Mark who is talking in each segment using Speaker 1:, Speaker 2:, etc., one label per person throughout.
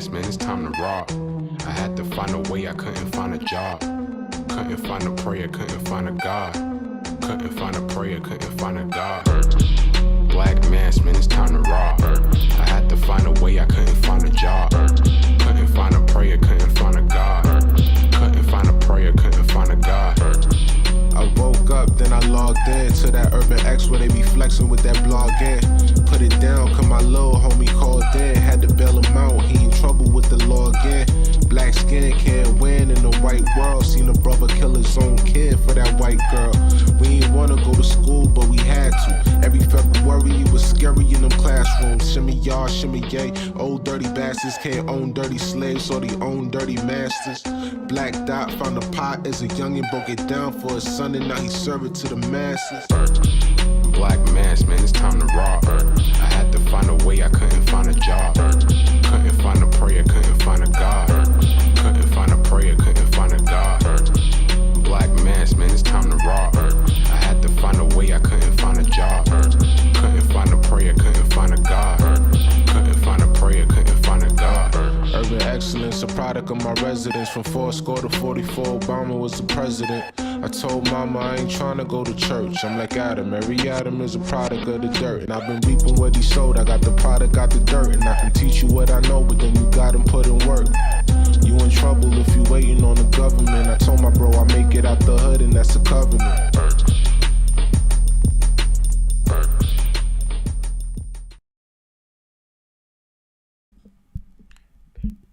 Speaker 1: mask, man, it's time to rob. I had to find a way, I couldn't find a job. Couldn't find a prayer, couldn't find a God. Couldn't find a prayer, couldn't find a God. Black mask, man, it's time to rob. I had to find a way, I couldn't find a job. Couldn't find a prayer, couldn't find a God. Couldn't find a prayer, couldn't find a God.
Speaker 2: I woke up, then I logged in to that Urban X where they be flexing with that blog in. Put it down, cause my little homie called in. Had to bail him out, he in trouble with the law again. Black skin can't win in the white world. Seen a brother kill his own kid for that white girl. We ain't wanna go to school, but we had to. Every February it was scary in them classrooms. Shimmy y'all, shimmy yay. Old dirty bastards can't own dirty slaves, so they own dirty masters. Black Dot found a pot as a youngin', broke it down for his son, and now he serve it to the masses.
Speaker 1: Black mask, man, it's time to rob. I had to find a way, I couldn't find a job. Couldn't find a prayer, couldn't find a God. Couldn't find a prayer, couldn't find a God. Black mask, man, it's time to rob. I had to find a way, I couldn't find a job. Couldn't find a prayer, couldn't find a God. Couldn't find a prayer, couldn't find a God.
Speaker 2: Urban excellence, a product of my residence. From 4 to 44, Obama was the president. I told mama I ain't trying to go to church. I'm like Adam, every Adam is a product of the dirt. And I've been reaping what he sowed. I got the product, got the dirt. And I can teach you what I know, but then you gotta put in work. You in trouble if you waiting on the government. I told my bro I make it out the hood, and that's a covenant.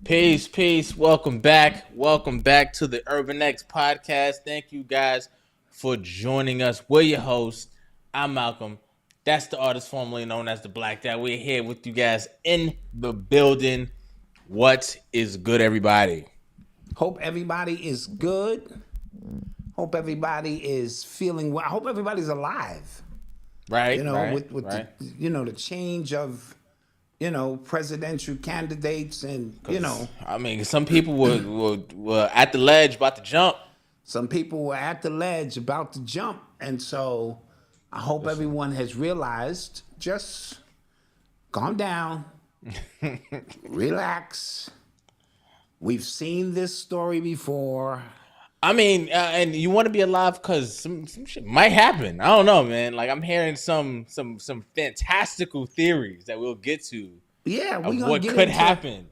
Speaker 3: Peace. Welcome back to the Urban X podcast. Thank you guys for joining us. We're your hosts. I'm Malcom. That's the artist formerly known as the Black Dad. We're here with you guys in the building. What is good, everybody?
Speaker 4: Hope everybody is good. Hope everybody is feeling well. I hope everybody's alive.
Speaker 3: Right.
Speaker 4: You know,
Speaker 3: right,
Speaker 4: with
Speaker 3: right.
Speaker 4: the change of presidential candidates, and
Speaker 3: I mean, some people were at the ledge about to jump.
Speaker 4: some people were at the ledge about to jump, and so I hope everyone has realized, just calm down, relax. We've seen this story before.
Speaker 3: I mean, and you want to be alive because some shit might happen. I don't know, man. Like, I'm hearing some fantastical theories that we'll get to.
Speaker 4: Yeah,
Speaker 3: of
Speaker 4: we're gonna
Speaker 3: what
Speaker 4: get
Speaker 3: could
Speaker 4: into
Speaker 3: happen.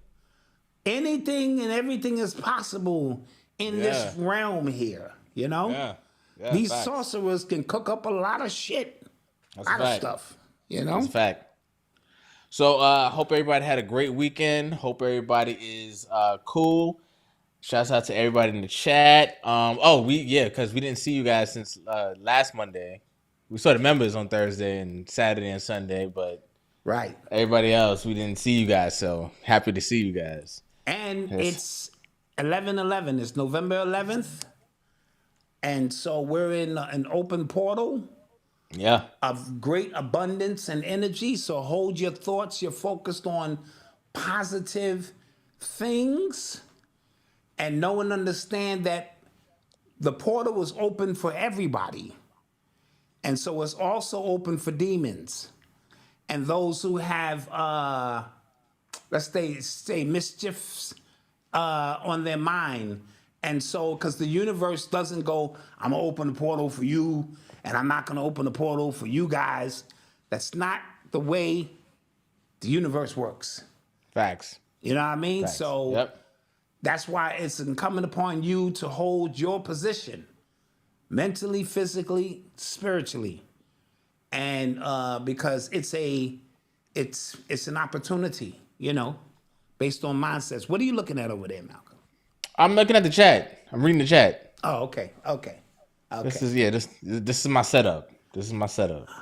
Speaker 4: anything and everything is possible in this realm here.
Speaker 3: Yeah,
Speaker 4: These
Speaker 3: facts.
Speaker 4: sorcerers can cook up a lot of shit, a lot of stuff.
Speaker 3: That's a fact. So, hope everybody had a great weekend. Hope everybody is cool. Shouts out to everybody in the chat. Because we didn't see you guys since last Monday. We saw the members on Thursday and Saturday and Sunday, but
Speaker 4: Right.
Speaker 3: everybody else, we didn't see you guys. So happy to see you guys.
Speaker 4: And
Speaker 3: Yes.
Speaker 4: it's 11/11. It's November 11th. And so we're in an open portal
Speaker 3: Yeah.
Speaker 4: of great abundance and energy. So hold your thoughts. You're focused on positive things. And know and understand that the portal is open for everybody. And so it's also open for demons and those who have, let's say mischiefs on their mind. And so, because the universe doesn't go, I'm going to open the portal for you, and I'm not going to open the portal for you guys. That's not the way the universe works.
Speaker 3: Facts.
Speaker 4: You know what I mean?
Speaker 3: Facts.
Speaker 4: So
Speaker 3: Yep.
Speaker 4: that's why it's incumbent upon you to hold your position mentally, physically, spiritually. And because it's an opportunity, based on mindsets. What are you looking at over there, Malcolm?
Speaker 3: I'm looking at the chat. I'm reading the chat.
Speaker 4: Oh, okay.
Speaker 3: This is my setup.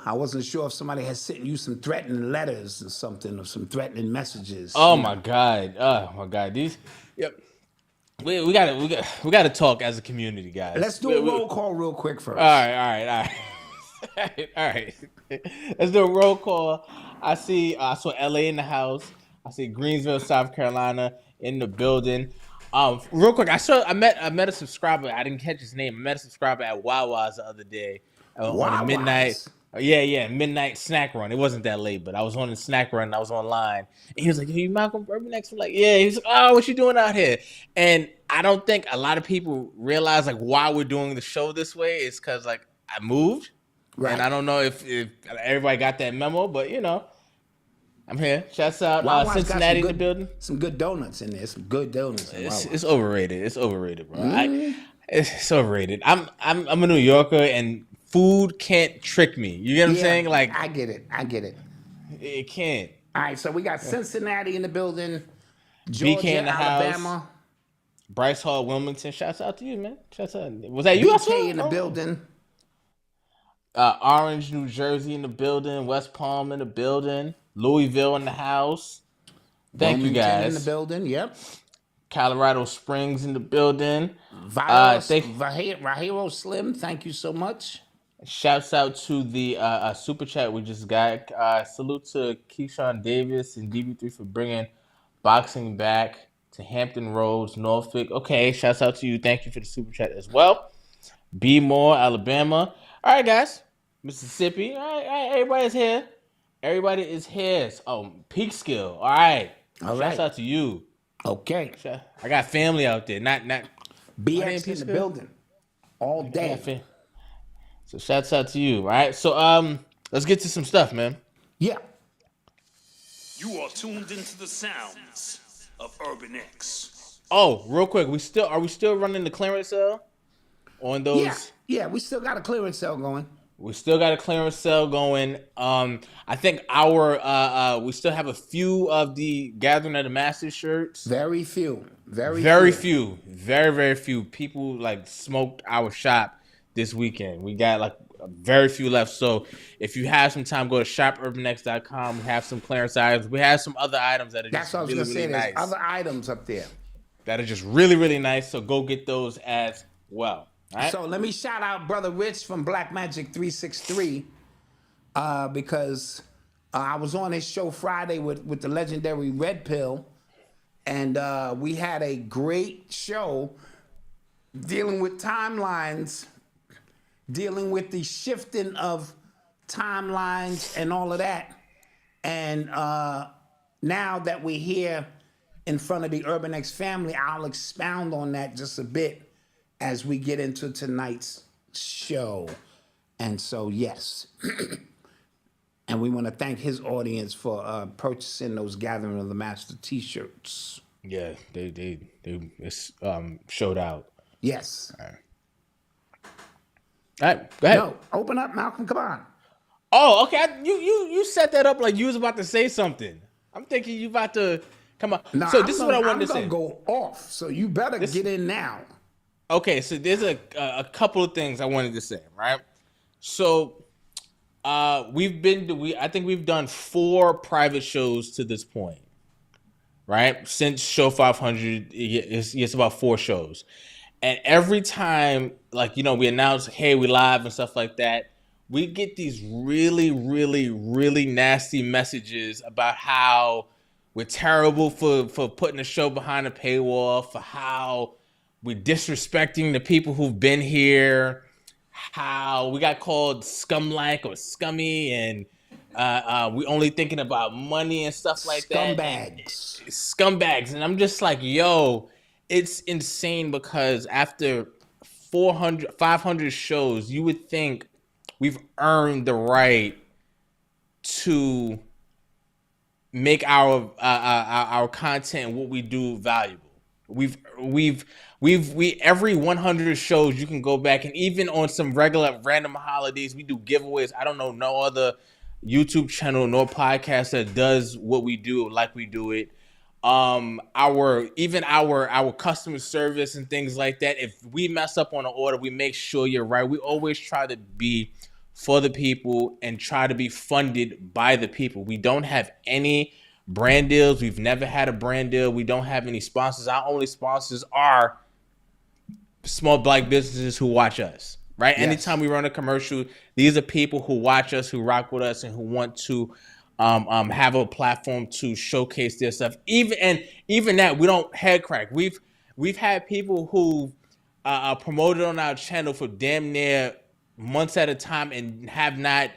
Speaker 4: I wasn't sure if somebody had sent you some threatening letters or something, or some threatening messages.
Speaker 3: Oh my God. These. Yep. We got to talk as a community, guys.
Speaker 4: Let's do a roll call real quick first.
Speaker 3: All right. All right. Let's do a roll call. I saw LA in the house. I see Greensville, South Carolina in the building. Real quick, I met a subscriber. I didn't catch his name. I met a subscriber at Wawa's the other day on a Yeah, midnight snack run. It wasn't that late, but I was on the snack run. I was online, and he was like, "Hey, you Malcolm Urban X?" I'm like, "Yeah." He's like, "Oh, what you doing out here?" And I don't think a lot of people realize like why we're doing the show this way. It's because like I moved,
Speaker 4: Right.
Speaker 3: and I don't know if everybody got that memo, but you know, I'm here. Shouts out
Speaker 4: Wawa's got
Speaker 3: Cincinnati
Speaker 4: some
Speaker 3: in the building.
Speaker 4: Some good donuts in there. Some good donuts.
Speaker 3: It's overrated. It's overrated, bro. It's overrated. I'm a New Yorker, and food can't trick me. You get what I'm saying? Like
Speaker 4: I get it.
Speaker 3: it can't.
Speaker 4: All right, so we got Cincinnati in the building,
Speaker 3: BK
Speaker 4: Georgia,
Speaker 3: in the
Speaker 4: Alabama.
Speaker 3: house. Bryce Hall, Wilmington. Shouts out to you, man. Shouts out. Was that you?
Speaker 4: BK in the building.
Speaker 3: Orange, New Jersey in the building. West Palm in the building. Louisville in the house. Thank you guys.
Speaker 4: In the building. Yep.
Speaker 3: Colorado Springs in the building.
Speaker 4: Rahiro Slim, thank you so much.
Speaker 3: Shouts out to the super chat we just got. Salute to Keyshawn Davis and DB3 for bringing boxing back to Hampton Roads, Norfolk. Okay, shouts out to you. Thank you for the super chat as well. B Moore, Alabama. All right, guys. Mississippi. All right, everybody's here. Everybody is here. Oh, Peekskill. All right. Shouts out to you.
Speaker 4: Okay.
Speaker 3: I got family out there. Not
Speaker 4: BX in the building. All day.
Speaker 3: So shouts out to you. All right. So let's get to some stuff, man.
Speaker 4: Yeah.
Speaker 5: You are tuned into the sounds of Urban X.
Speaker 3: Oh, real quick, are we still running the clearance sale on those?
Speaker 4: Yeah, we still got a clearance sale going.
Speaker 3: We still got a clearance sale going. I think we still have a few of the Gathering of the Masses shirts.
Speaker 4: Very few. Very few.
Speaker 3: Very, very few. People like smoked our shop this weekend. We got like very few left. So if you have some time, go to shopurbanx.com. We have some clearance items. We have some other items that are just really, really nice. That's what I was going to say.
Speaker 4: There's other items up there
Speaker 3: that are just really, really nice. So go get those as well. Right.
Speaker 4: So let me shout out Brother Rich from Black Magic 363 because I was on his show Friday with the legendary Red Pill, and we had a great show dealing with timelines, dealing with the shifting of timelines and all of that. And now that we're here in front of the Urban X family, I'll expound on that just a bit as we get into tonight's show. And so, yes. And we want to thank his audience for purchasing those Gathering of the Master t-shirts.
Speaker 3: Yeah, they showed out.
Speaker 4: Yes.
Speaker 3: All right, go ahead.
Speaker 4: No, open up, Malcolm, come on.
Speaker 3: Oh, okay. You set that up like you was about to say something. I'm thinking you about to come on.
Speaker 4: No,
Speaker 3: so this is what I wanted to say.
Speaker 4: I'm going to go off, so you better get in now.
Speaker 3: Okay, so there's a couple of things I wanted to say, right? So I think we've done 4 private shows to this point, right? Since show 500, it's about 4 shows. And every time, like, you know, we announce, hey, we live and stuff like that, we get these really, really, really nasty messages about how we're terrible for putting a show behind a paywall, for how we're disrespecting the people who've been here, how we got called scum-like or scummy, and we only thinking about money and stuff like that. Scumbags. And I'm just like, yo, it's insane because after 500 shows, you would think we've earned the right to make our content and what we do valuable. We've every 100 shows you can go back, and even on some regular random holidays we do giveaways. I don't know no other YouTube channel nor podcast that does what we do like we do it. Our customer service and things like that. If we mess up on an order, we make sure you're right. We always try to be for the people and try to be funded by the people. We don't have any brand deals. We've never had a brand deal. We don't have any sponsors. Our only sponsors are small black businesses who watch us, right? Yes. Anytime we run a commercial, these are people who watch us, who rock with us, and who want to have a platform to showcase their stuff. Even that, we don't head crack. We've had people who promoted on our channel for damn near months at a time and have not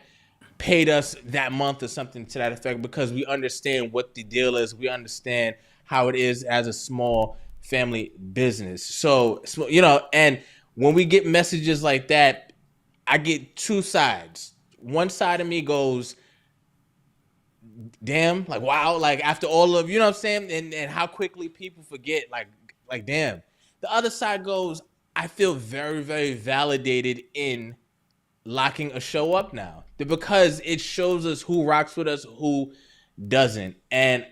Speaker 3: paid us that month or something to that effect, because we understand what the deal is. We understand how it is as a small family business. So, you know, and when we get messages like that, I get two sides. One side of me goes, damn, like, wow, like after all of, you know what I'm saying? And how quickly people forget, like, damn. The other side goes, I feel very, very validated in locking a show up now, because it shows us who rocks with us, who doesn't. And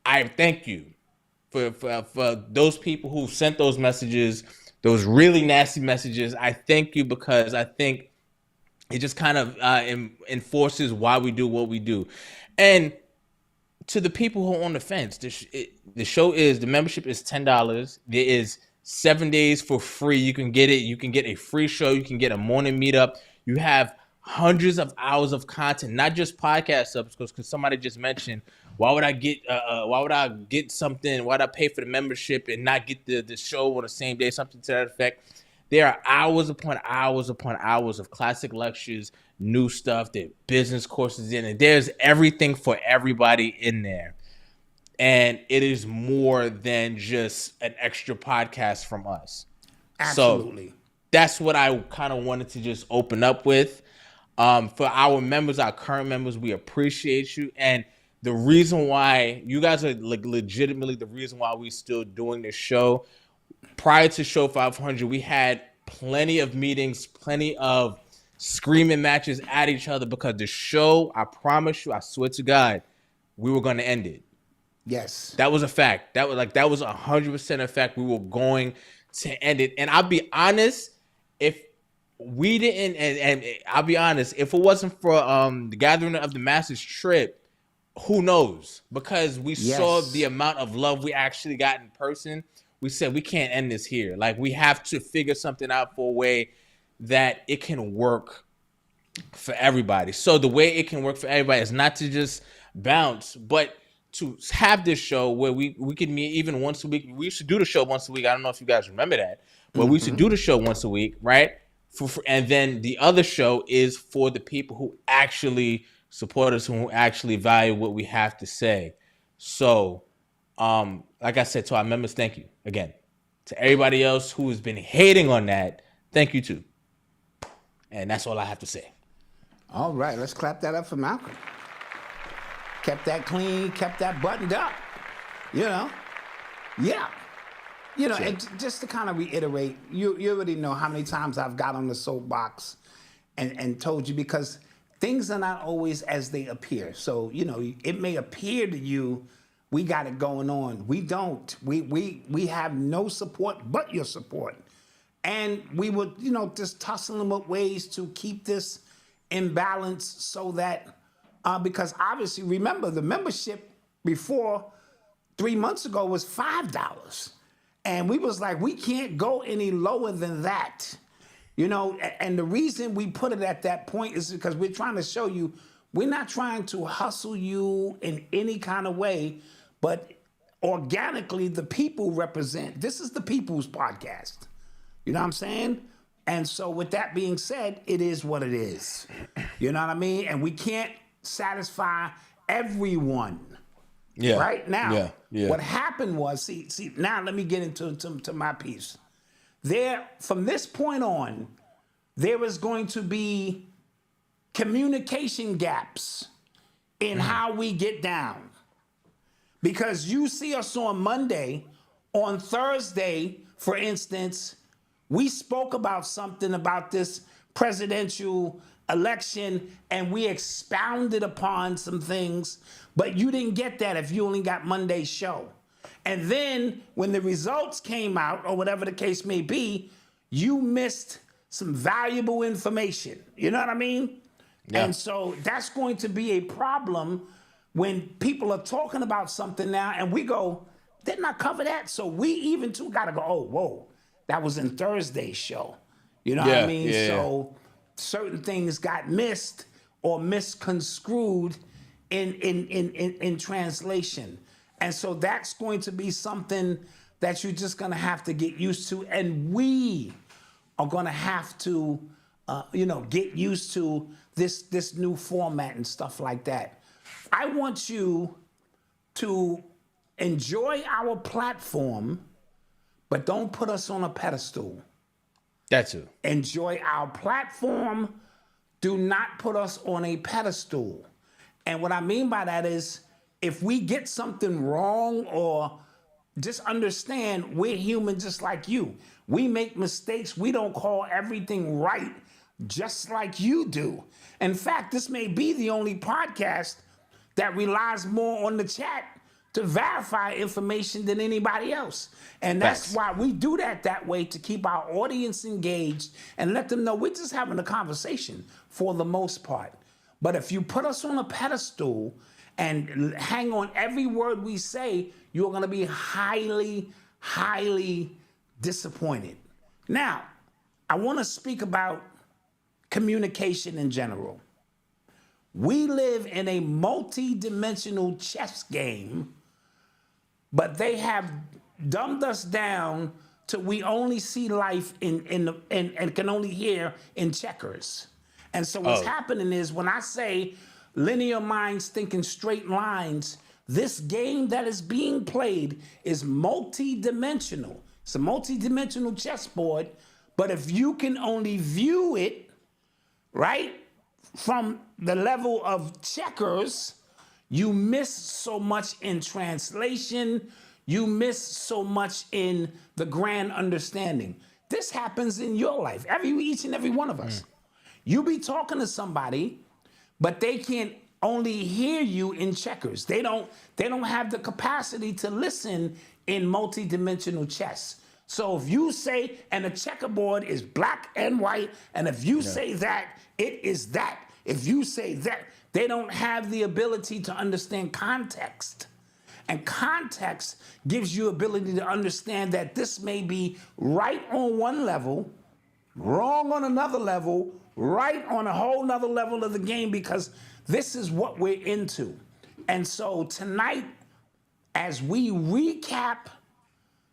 Speaker 3: I thank you for those people who sent those messages, those really nasty messages. I thank you, because I think it just kind of enforces why we do what we do. And to the people who are on the fence, the membership is $10. There is 7 days for free. You can get it. You can get a free show. You can get a morning meetup. You have hundreds of hours of content, not just podcast subs. Because somebody just mentioned, why would I get something? Why would I pay for the membership and not get the show on the same day? Something to that effect. There are hours upon hours upon hours of classic lectures, new stuff, there are business courses in it. There's everything for everybody in there. And it is more than just an extra podcast from us.
Speaker 4: Absolutely.
Speaker 3: So that's what I kind of wanted to just open up with. For our members, our current members, we appreciate you. And the reason why you guys are legitimately the reason why we're still doing this show. Prior to show 500, we had plenty of meetings, plenty of screaming matches at each other, because the show, I promise you, I swear to God, we were going to end it.
Speaker 4: Yes.
Speaker 3: That was a fact. That was 100% a fact. We were going to end it. And I'll be honest, if we didn't, and I'll be honest, if it wasn't for the Gathering of the Masses trip, who knows? Because we saw the amount of love we actually got in person. We said, we can't end this here. Like, we have to figure something out for a way that it can work for everybody. So the way it can work for everybody is not to just bounce, but to have this show where we can meet even once a week. We used to do the show once a week. I don't know if you guys remember that, but we used to do the show once a week, right? And then the other show is for the people who actually support us, who actually value what we have to say. So, like I said, to our members, thank you again. To everybody else who has been hating on that, thank you too. And that's all I have to say.
Speaker 4: All right, let's clap that up for Malcolm. Kept that clean, kept that buttoned up. You know, yeah. You know, and just to kind of reiterate, you already know how many times I've got on the soapbox and told you, because things are not always as they appear. So, you know, it may appear to you we got it going on. We don't. We have no support but your support. And we would, you know, just tussling with ways to keep this in balance so that, because obviously, remember, the membership before 3 months ago was $5. And we was like, we can't go any lower than that. You know, and the reason we put it at that point is because we're trying to show you, we're not trying to hustle you in any kind of way, but organically, the people represent. This is the people's podcast. You know what I'm saying? And so with that being said, it is what it is. You know what I mean? And we can't satisfy everyone.
Speaker 3: Yeah.
Speaker 4: Right now,
Speaker 3: yeah.
Speaker 4: What happened was, see, now let me get into my piece. From this point on, there is going to be communication gaps in how we get down. Because you see us on Monday, on Thursday, for instance, we spoke about something about this presidential election and we expounded upon some things, but you didn't get that if you only got Monday's show. And then when the results came out, or whatever the case may be, you missed some valuable information. You know what I mean? Yeah. And so that's going to be a problem when people are talking about something now and we go, didn't I cover that? So we even too got to go, oh, whoa, that was in Thursday's show. You know what I mean?
Speaker 3: Yeah.
Speaker 4: So certain things got missed or misconstrued in translation. And so that's going to be something that you're just going to have to get used to. And we are going to have to get used to this new format and stuff like that. I want you to enjoy our platform, but don't put us on a pedestal.
Speaker 3: That's it.
Speaker 4: Enjoy our platform. Do not put us on a pedestal. And what I mean by that is, if we get something wrong, or just understand we're human just like you. We make mistakes. We don't call everything right just like you do. In fact, this may be the only podcast that relies more on the chat to verify information than anybody else. And that's why we do that way, to keep our audience engaged and let them know we're just having a conversation for the most part. But if you put us on a pedestal and hang on every word we say, you're going to be highly, highly disappointed. Now, I want to speak about communication in general. We live in a multi-dimensional chess game, but they have dumbed us down to we only see life and can only hear in checkers. And so what's happening is, when I say linear minds thinking straight lines, this game that is being played is multi-dimensional. It's a multi-dimensional chessboard, but if you can only view it, right, from the level of checkers, you miss so much in translation. You miss so much in the grand understanding. This happens in your life, each and every one of us. You be talking to somebody, but they can't only hear you in checkers. They don't have the capacity to listen in multi-dimensional chess. So if you say, and a checkerboard is black and white, and if you say that, it is that. If you say that, they don't have the ability to understand context. And context gives you ability to understand that this may be right on one level, wrong on another level, right on a whole nother level of the game, because this is what we're into. And so tonight, as we recap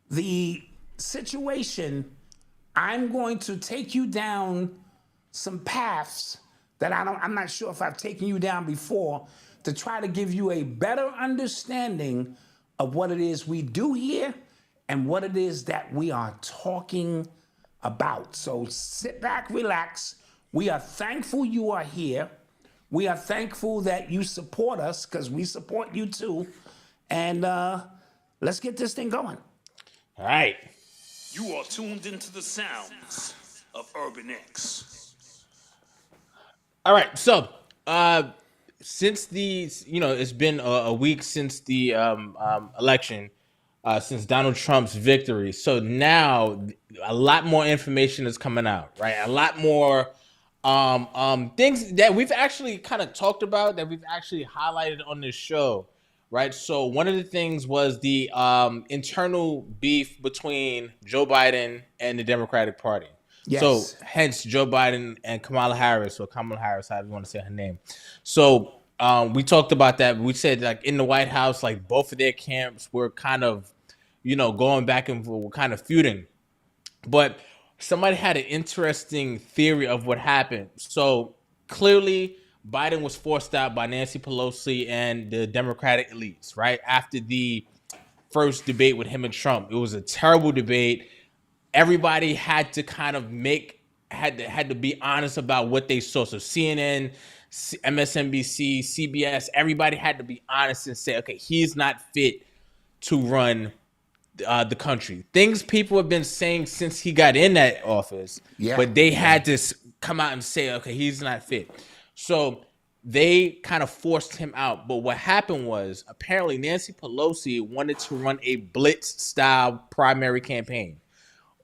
Speaker 4: the situation, I'm going to take you down some paths that I'm not sure if I've taken you down before, to try to give you a better understanding of what it is we do here and what it is that we are talking about. So sit back, relax. We are thankful you are here. We are thankful that you support us, because we support you too. And let's get this thing going.
Speaker 3: All right.
Speaker 5: You are tuned into the sounds of Urban X.
Speaker 3: All right. So, since it's been a week since the election, since Donald Trump's victory. So now a lot more information is coming out, right? A lot more things that we've actually kind of talked about, that we've actually highlighted on this show, right? So one of the things was the internal beef between Joe Biden and the Democratic Party. Yes. So hence Joe Biden and Kamala Harris, or Kamala Harris, however you want to say her name. So we talked about that. We said, like, in the White House, like, both of their camps were kind of, going back and forth, kind of feuding. But somebody had an interesting theory of what happened. So clearly Biden was forced out by Nancy Pelosi and the Democratic elites, right? After the first debate with him and Trump. It was a terrible debate. Everybody had to kind of had to be honest about what they saw. So CNN, MSNBC, CBS, everybody had to be honest and say, okay, he's not fit to run the country. Things people have been saying since he got in that office, but they had to come out and say, okay, he's not fit. So they kind of forced him out. But what happened was, apparently Nancy Pelosi wanted to run a blitz-style primary campaign.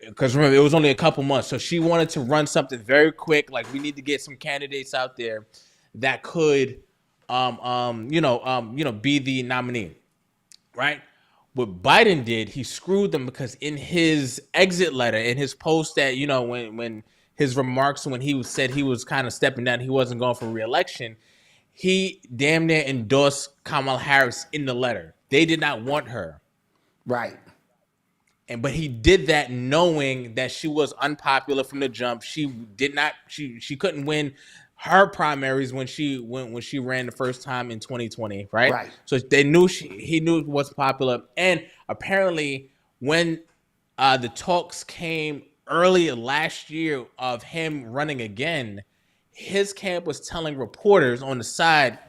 Speaker 3: Because remember, it was only a couple months. So she wanted to run something very quick. Like, we need to get some candidates out there that could, be the nominee, right? What Biden did, he screwed them, because in his exit letter, in his post that, when his remarks, when he said he was kind of stepping down, he wasn't going for re-election, he damn near endorsed Kamala Harris in the letter. They did not want her.
Speaker 4: Right.
Speaker 3: but he did that knowing that she was unpopular from the jump. She couldn't win her primaries when she ran the first time in 2020, right?
Speaker 4: Right.
Speaker 3: So they knew he knew what's popular, and apparently when the talks came early last year of him running again, his camp was telling reporters on the side,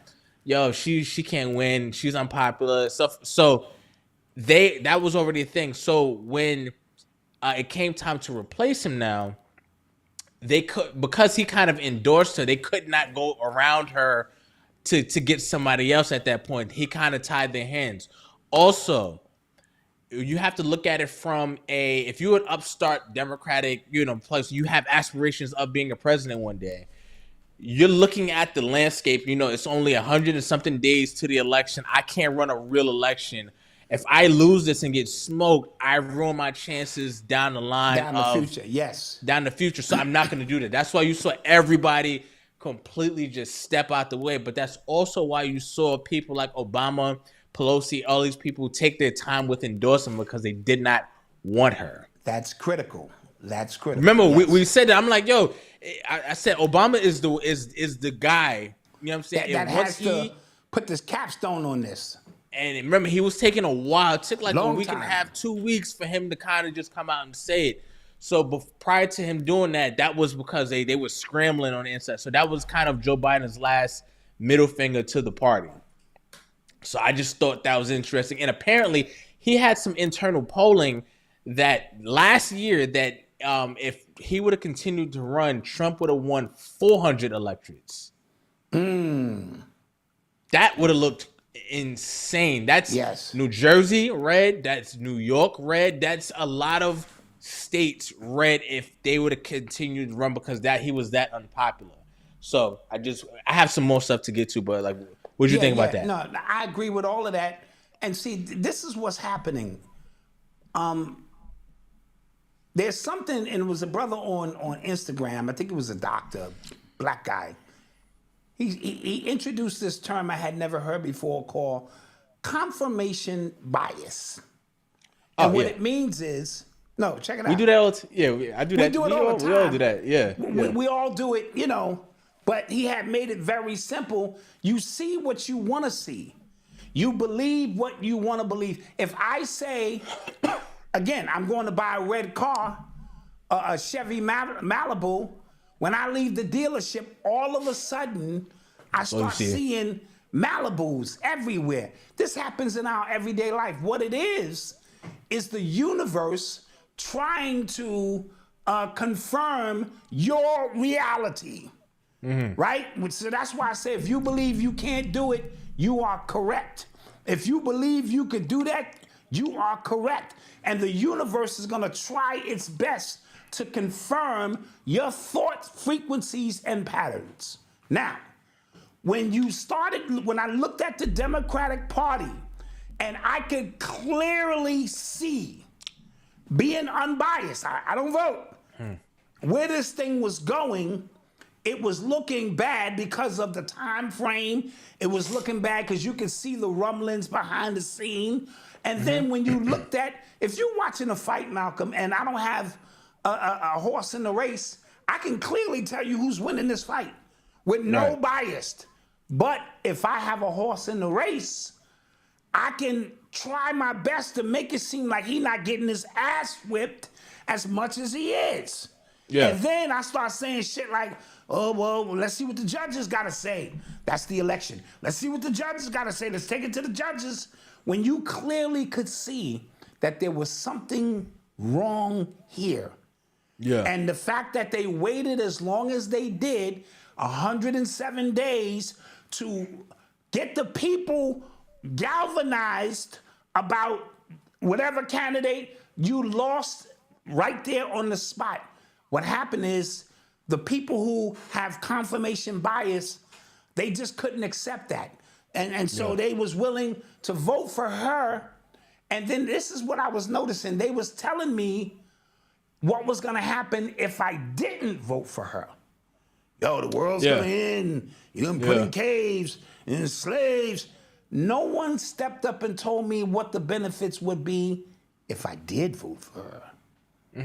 Speaker 3: "Yo, she can't win. She's unpopular." Stuff. So that was already a thing. So when it came time to replace him, now they could, because he kind of endorsed her, they could not go around her to get somebody else at that point. He kind of tied their hands. Also, you have to look at it from if you're an upstart Democratic, place, you have aspirations of being a president one day. You're looking at the landscape. It's only 100 and something days to the election. I can't run a real election. If I lose this and get smoked, I ruin my chances down the line.
Speaker 4: Down the future, yes.
Speaker 3: Down the future. So I'm not going to do that. That's why you saw everybody completely just step out the way. But that's also why you saw people like Obama, Pelosi, all these people take their time with endorsing because they did not want her.
Speaker 4: That's critical. That's critical.
Speaker 3: Remember,
Speaker 4: yes.
Speaker 3: we said that. I'm like, yo, I said Obama is the guy. You know what I'm saying?
Speaker 4: That has to put this capstone on this.
Speaker 3: And remember, he was taking a while. It took like
Speaker 4: Long
Speaker 3: a week
Speaker 4: time.
Speaker 3: and a half, 2 weeks for him to kind of just come out and say it. So prior to him doing that, that was because they were scrambling on the inside. So that was kind of Joe Biden's last middle finger to the party. So I just thought that was interesting. And apparently he had some internal polling that last year that if he would have continued to run, Trump would have won 400 electorates. That would have looked insane. That's New Jersey red. That's New York red. That's a lot of states red if they would have continued to run because he was that unpopular. So I have some more stuff to get to, but like, what do you think about that?
Speaker 4: No, I agree with all of that. And see, this is what's happening. There's something, and it was a brother on Instagram. I think it was a doctor, black guy. He introduced this term I had never heard before called confirmation bias. And what it means is, no, check it out.
Speaker 3: We do that all I do that.
Speaker 4: We do it all the time.
Speaker 3: We all do that, yeah.
Speaker 4: We all do it, but he had made it very simple. You see what you want to see. You believe what you want to believe. If I say, again, I'm going to buy a red car, a Chevy Malibu, when I leave the dealership, all of a sudden, I start seeing Malibus everywhere. This happens in our everyday life. What it is the universe trying to confirm your reality, right? So that's why I say if you believe you can't do it, you are correct. If you believe you could do that, you are correct. And the universe is going to try its best to confirm your thought frequencies and patterns. Now, when I looked at the Democratic Party and I could clearly see, being unbiased, I don't vote, where this thing was going, it was looking bad because of the time frame. It was looking bad because you could see the rumblings behind the scene. And then when you looked at, if you're watching a fight, Malcolm, and I don't have a horse in the race, I can clearly tell you who's winning this fight with no bias. But if I have a horse in the race, I can try my best to make it seem like he's not getting his ass whipped as much as he is. Yeah. And then I start saying shit like, oh, well, let's see what the judges got to say. That's the election. Let's see what the judges got to say. Let's take it to the judges. When you clearly could see that there was something wrong here. Yeah. And the fact that they waited as long as they did, 107 days, to get the people galvanized about whatever candidate, you lost right there on the spot. What happened is the people who have confirmation bias, they just couldn't accept that. And so they was willing to vote for her. And then this is what I was noticing. They was telling me what was going to happen if I didn't vote for her. Yo, the world's going to end. You're going to put in caves and slaves. No one stepped up and told me what the benefits would be if I did vote for her.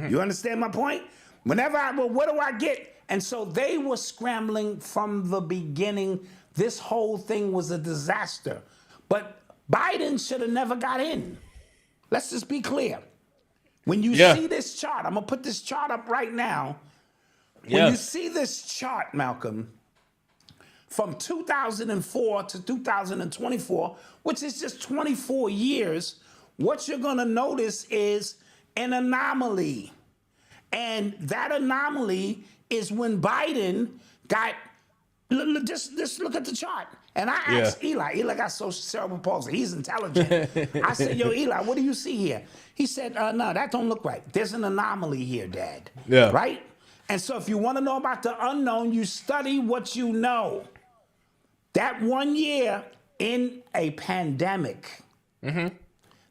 Speaker 4: You understand my point? Whenever well, what do I get? And so they were scrambling from the beginning. This whole thing was a disaster. But Biden should have never got in. Let's just be clear. When you see this chart, I'm going to put this chart up right now. When you see this chart, Malcolm, from 2004 to 2024, which is just 24 years, what you're going to notice is an anomaly. And that anomaly is when Biden got, just look at the chart. And I asked Eli got cerebral palsy. He's intelligent. I said, yo, Eli, what do you see here? He said, no, that don't look right. There's an anomaly here, Dad.
Speaker 3: Yeah.
Speaker 4: Right? And so if you want to know about the unknown, you study what you know. That 1 year in a pandemic,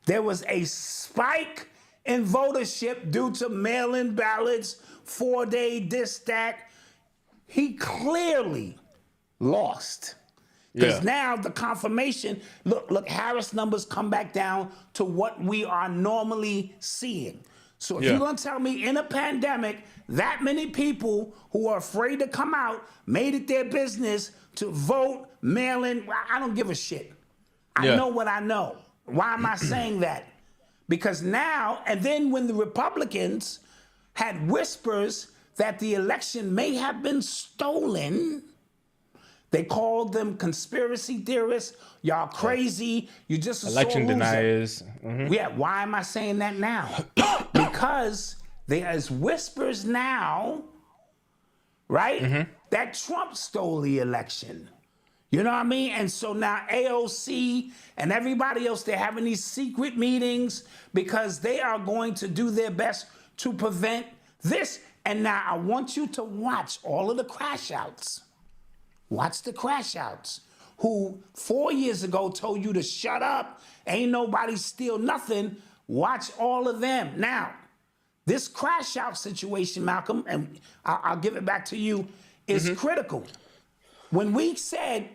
Speaker 4: there was a spike in votership due to mail-in ballots, 4-day this, that. He clearly lost. Because now the confirmation, look, Harris numbers come back down to what we are normally seeing. So if you're going to tell me in a pandemic, that many people who are afraid to come out made it their business to vote, mail in, I don't give a shit. I know what I know. Why am I saying that? Because now, and then when the Republicans had whispers that the election may have been stolen, they called them conspiracy theorists. Y'all crazy. You just
Speaker 3: election deniers.
Speaker 4: Yeah, why am I saying that now? Because there is whispers now, right? That Trump stole the election. You know what I mean? And so now AOC and everybody else, they're having these secret meetings because they are going to do their best to prevent this. And now I want you to watch all of the crash outs. Watch the crash outs who 4 years ago told you to shut up. Ain't nobody steal nothing. Watch all of them. Now, this crash out situation, Malcolm, and I'll give it back to you, is critical. When we said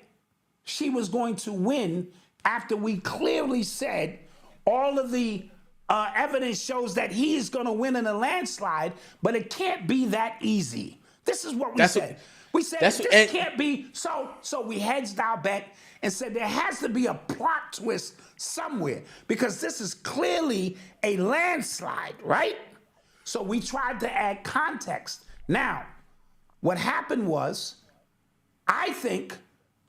Speaker 4: she was going to win, after we clearly said all of the evidence shows that he is going to win in a landslide, but it can't be that easy. This is what we said. We said this can't be. So we hedged our bet and said there has to be a plot twist somewhere because this is clearly a landslide, right? So we tried to add context. Now, what happened was, I think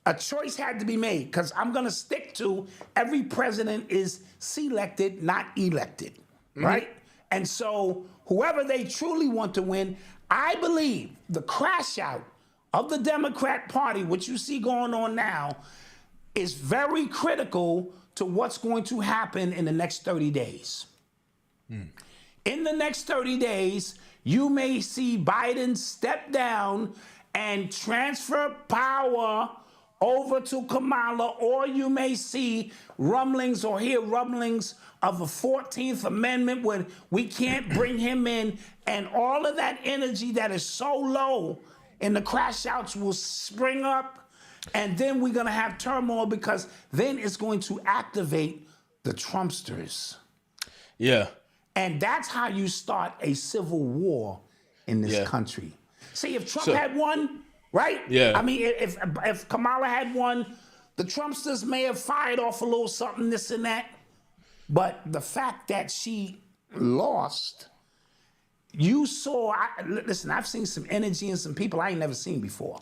Speaker 4: a choice had to be made because I'm going to stick to every president is selected, not elected, right? And so whoever they truly want to win, I believe the crash out of the Democrat Party, which you see going on now, is very critical to what's going to happen in the next 30 days. In the next 30 days, you may see Biden step down and transfer power over to Kamala, or you may see rumblings or hear rumblings of a 14th Amendment when we can't bring him in, and all of that energy that is so low in the crash outs will spring up, and then we're going to have turmoil because then it's going to activate the Trumpsters. Yeah. And that's how you start a civil war in this country. See, if Trump had won, right? Yeah. I mean, if Kamala had won, the Trumpsters may have fired off a little something, this and that. But the fact that she lost, you saw, listen, I've seen some energy in some people I ain't never seen before.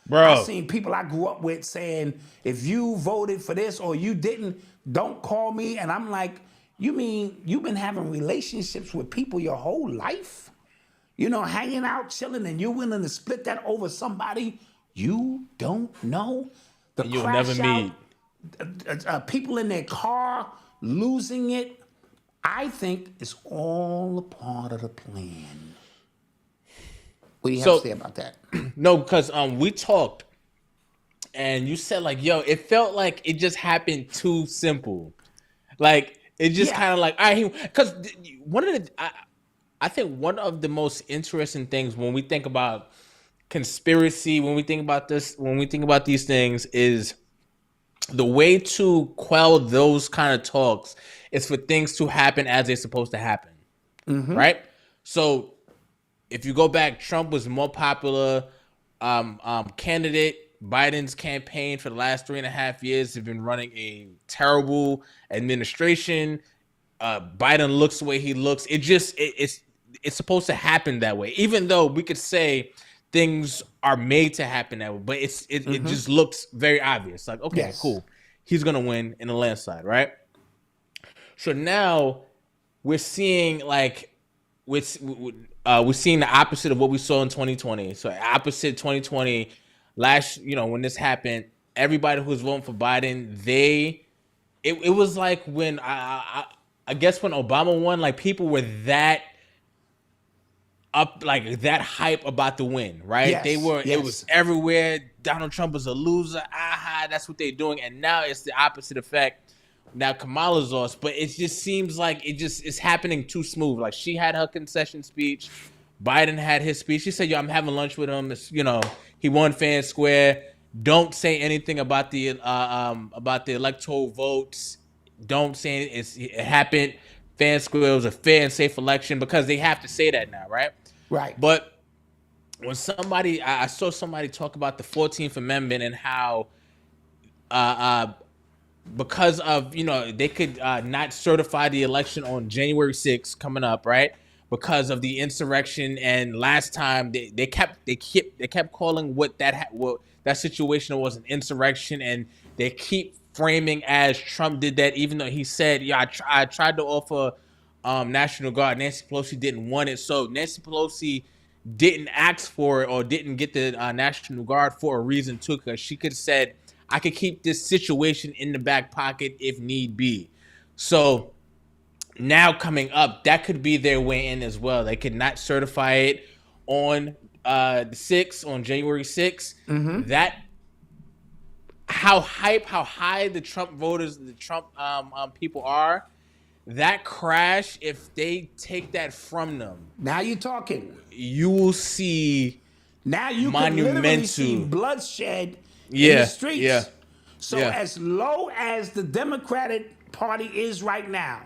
Speaker 4: Bro. I've seen people I grew up with saying, if you voted for this or you didn't, don't call me. And I'm like, you mean you've been having relationships with people your whole life? You know, hanging out, chilling, and you're willing to split that over somebody you don't know? The
Speaker 3: you'll never meet.
Speaker 4: People in their car losing it. I think it's all a part of the plan. What do you have to say about that?
Speaker 3: No, because we talked, and you said, like, yo, it felt like it just happened too simple. Like, it just kind of like, all right, because one of the, I think one of the most interesting things when we think about conspiracy, when we think about this, when we think about these things is the way to quell those kind of talks is for things to happen as they're supposed to happen, right? So if you go back, Trump was more popular candidate. Biden's campaign for the last 3.5 years have been running a terrible administration. Biden looks the way he looks. It's supposed to happen that way, even though we could say things are made to happen that way, but it just looks very obvious. Like, okay, cool, he's gonna win in a landslide, right? So now we're seeing we're seeing the opposite of what we saw in 2020. So opposite 2020, when this happened, everybody who was voting for Biden, it was like when I guess when Obama won, like people were that up, like that hype about the win, right?
Speaker 4: Yes,
Speaker 3: it was everywhere. Donald Trump was a loser. Aha, that's what they're doing. And now it's the opposite effect. Now Kamala's lost, but it just seems like it's happening too smooth. Like she had her concession speech, Biden had his speech. She said, "Yo, I'm having lunch with him. He won fair and square. Don't say anything about the electoral votes. Don't say it happened fair and square. It was a fair and safe election," because they have to say that now, right?
Speaker 4: Right.
Speaker 3: But when I saw somebody talk about the 14th Amendment and how because of they could not certify the election on January 6th coming up, right? Because of the insurrection, and last time they kept calling what that situation was an insurrection, and they keep framing as Trump did that, even though he said, "Yeah, I tried to offer National Guard." Nancy Pelosi didn't want it, so Nancy Pelosi didn't ask for it or didn't get the National Guard for a reason too, because she could have said, "I could keep this situation in the back pocket if need be." So now coming up, that could be their way in as well. They could not certify it on the 6th, on January 6th. That how high the Trump voters, the Trump people are, that crash, if they take that from them,
Speaker 4: now you're talking.
Speaker 3: you will see
Speaker 4: Now you can literally see bloodshed in the streets.
Speaker 3: Yeah.
Speaker 4: So as low as the Democratic Party is right now,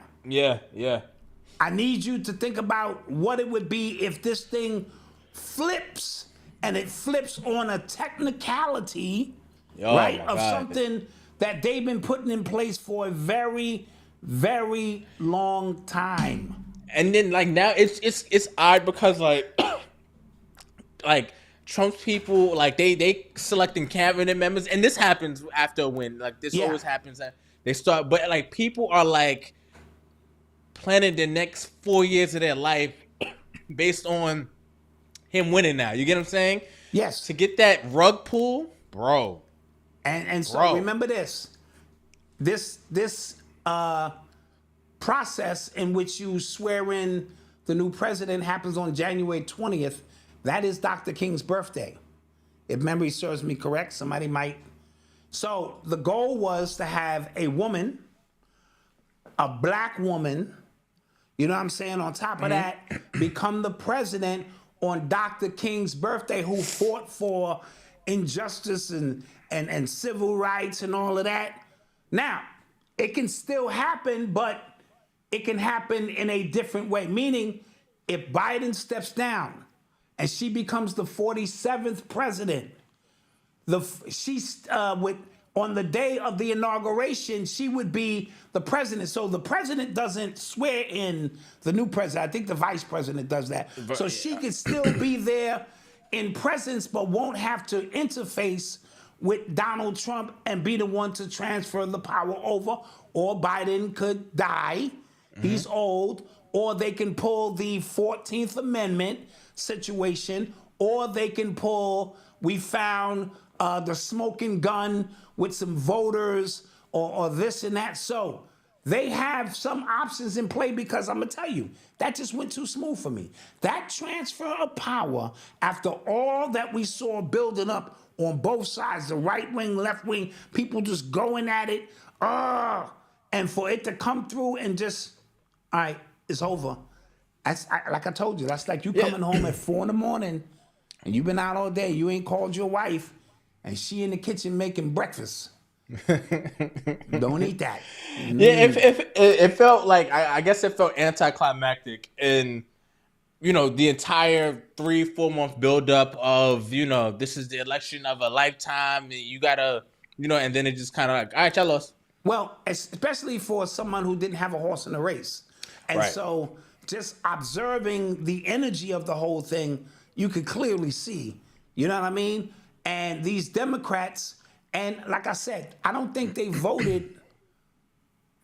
Speaker 4: I need you to think about what it would be if this thing flips, and it flips on a technicality, right, of something that they've been putting in place for a very, very long time.
Speaker 3: And then now it's odd because like Trump's people, like they selecting cabinet members, and this happens after a win. Like this always happens. They start, but like people are like planning the next 4 years of their life based on him winning now. You get what I'm saying?
Speaker 4: Yes.
Speaker 3: To get that rug pull, bro.
Speaker 4: And so remember this process in which you swear in the new president happens on January 20th. That is Dr. King's birthday. If memory serves me correct, somebody might. So the goal was to have a woman, a black woman, you know what I'm saying, on top of that, become the president on Dr. King's birthday, who fought for injustice and civil rights and all of that. Now, it can still happen, but it can happen in a different way. Meaning, if Biden steps down and she becomes the 47th president, on the day of the inauguration, she would be the president. So the president doesn't swear in the new president. I think the vice president does that. So she could still be there in presence, but won't have to interface with Donald Trump and be the one to transfer the power over. Or Biden could die. He's old. Or they can pull the 14th Amendment situation. Or they can pull, we found the smoking gun with some voters, or this and that. So they have some options in play, because I'm going to tell you, that just went too smooth for me. That transfer of power, after all that we saw building up on both sides, the right wing, left wing, people just going at it, and for it to come through and just, all right, it's over. Like I told you, that's like you coming home at 4 a.m. and you've been out all day, you ain't called your wife, and she in the kitchen making breakfast. Don't eat that.
Speaker 3: Yeah, if it felt like I guess it felt anticlimactic in the entire 3-4 month buildup of this is the election of a lifetime. You gotta and then it just kind of like, all right, y'all lost.
Speaker 4: Well, especially for someone who didn't have a horse in the race. And
Speaker 3: Right.
Speaker 4: so just observing the energy of the whole thing, you could clearly see, you know what I mean? And these Democrats, and like I said, I don't think they voted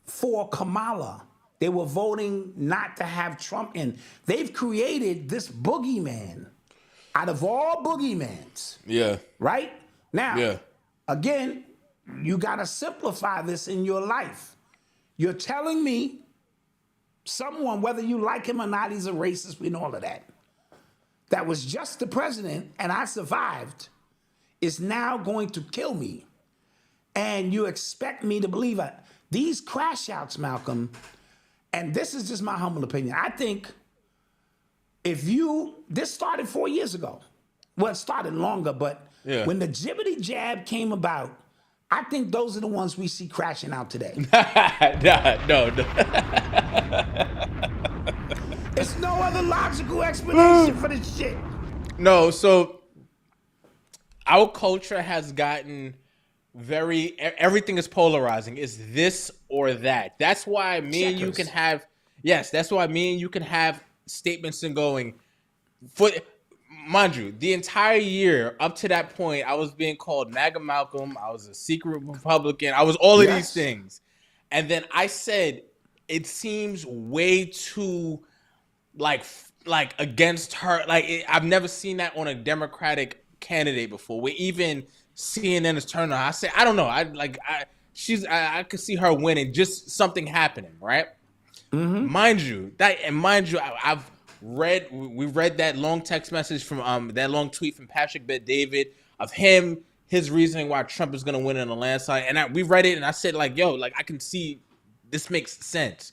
Speaker 4: for Kamala. They were voting not to have Trump in. They've created this boogeyman out of all boogeymans.
Speaker 3: Yeah.
Speaker 4: Right? Now,
Speaker 3: Yeah.
Speaker 4: again, you got to simplify this in your life. You're telling me someone, whether you like him or not, he's a racist and all of that, that was just the president and I survived, is now going to kill me. And you expect me to believe it. These crash outs, Malcolm, and this is just my humble opinion. I think this started 4 years ago. Well, it started longer, but when the jibbity jab came about, I think those are the ones we see crashing out today.
Speaker 3: No.
Speaker 4: There's no other logical explanation for this shit.
Speaker 3: No, so our culture has gotten everything is polarizing. It's this or that. That's why me and you can have statements and going for. Mind you, the entire year up to that point, I was being called MAGA Malcolm. I was a secret Republican. I was all of these things. And then I said, it seems way too like against her. I've never seen that on a Democratic candidate before. Where even CNN is turning on. I said, I don't know. I could see her winning, just something happening, right? Mm-hmm. Mind you, we read that long text message from that long tweet from Patrick Bet David of his reasoning why Trump is going to win in a landslide, and we read it and I said I can see this makes sense,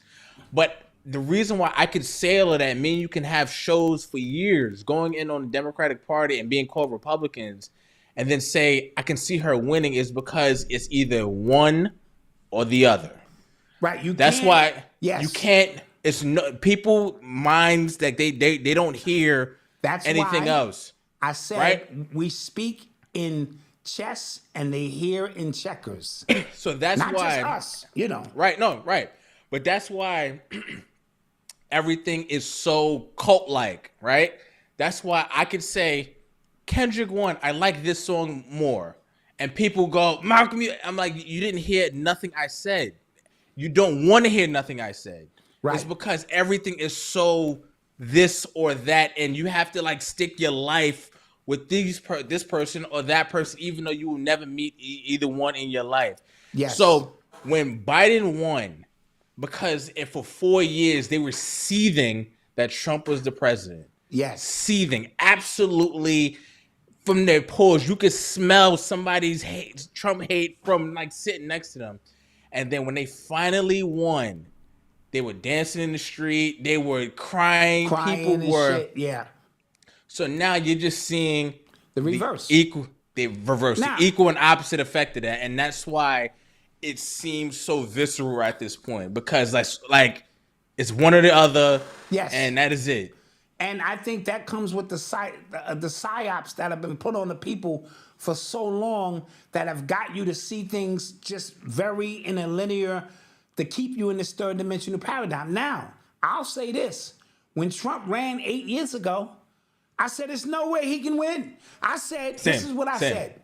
Speaker 3: but the reason why I could say all of that, me and you can have shows for years going in on the Democratic Party and being called Republicans, and then say I can see her winning, is because it's either one or the other.
Speaker 4: Right.
Speaker 3: That's why
Speaker 4: you
Speaker 3: can't. It's no people minds that they don't hear anything else.
Speaker 4: I said we speak in chess and they hear in checkers.
Speaker 3: So that's
Speaker 4: not
Speaker 3: why
Speaker 4: just us,
Speaker 3: Right, no, right. But that's why everything is so cult-like, right? That's why I could say Kendrick won. I like this song more. And people go, Malcolm, I'm like, you didn't hear nothing I said. You don't want to hear nothing I said. Right. It's because everything is so this or that, and you have to stick your life with this person or that person, even though you will never meet either one in your life.
Speaker 4: Yes.
Speaker 3: So when Biden won, because for 4 years they were seething that Trump was the president.
Speaker 4: Yes.
Speaker 3: Seething, absolutely. From their polls, you could smell somebody's Trump hate from sitting next to them. And then when they finally won, they were dancing in the street. They were crying. People were.
Speaker 4: Shit. Yeah.
Speaker 3: So now you're just seeing
Speaker 4: the reverse.
Speaker 3: The equal and opposite effect of that. And that's why it seems so visceral at this point. Because it's one or the other.
Speaker 4: Yes.
Speaker 3: And that is it.
Speaker 4: And I think that comes with the psyops that have been put on the people for so long, that have got you to see things just very in a linear, to keep you in this third dimensional paradigm. Now, I'll say this. When Trump ran 8 years ago, I said, there's no way he can win. I said, this is what I said.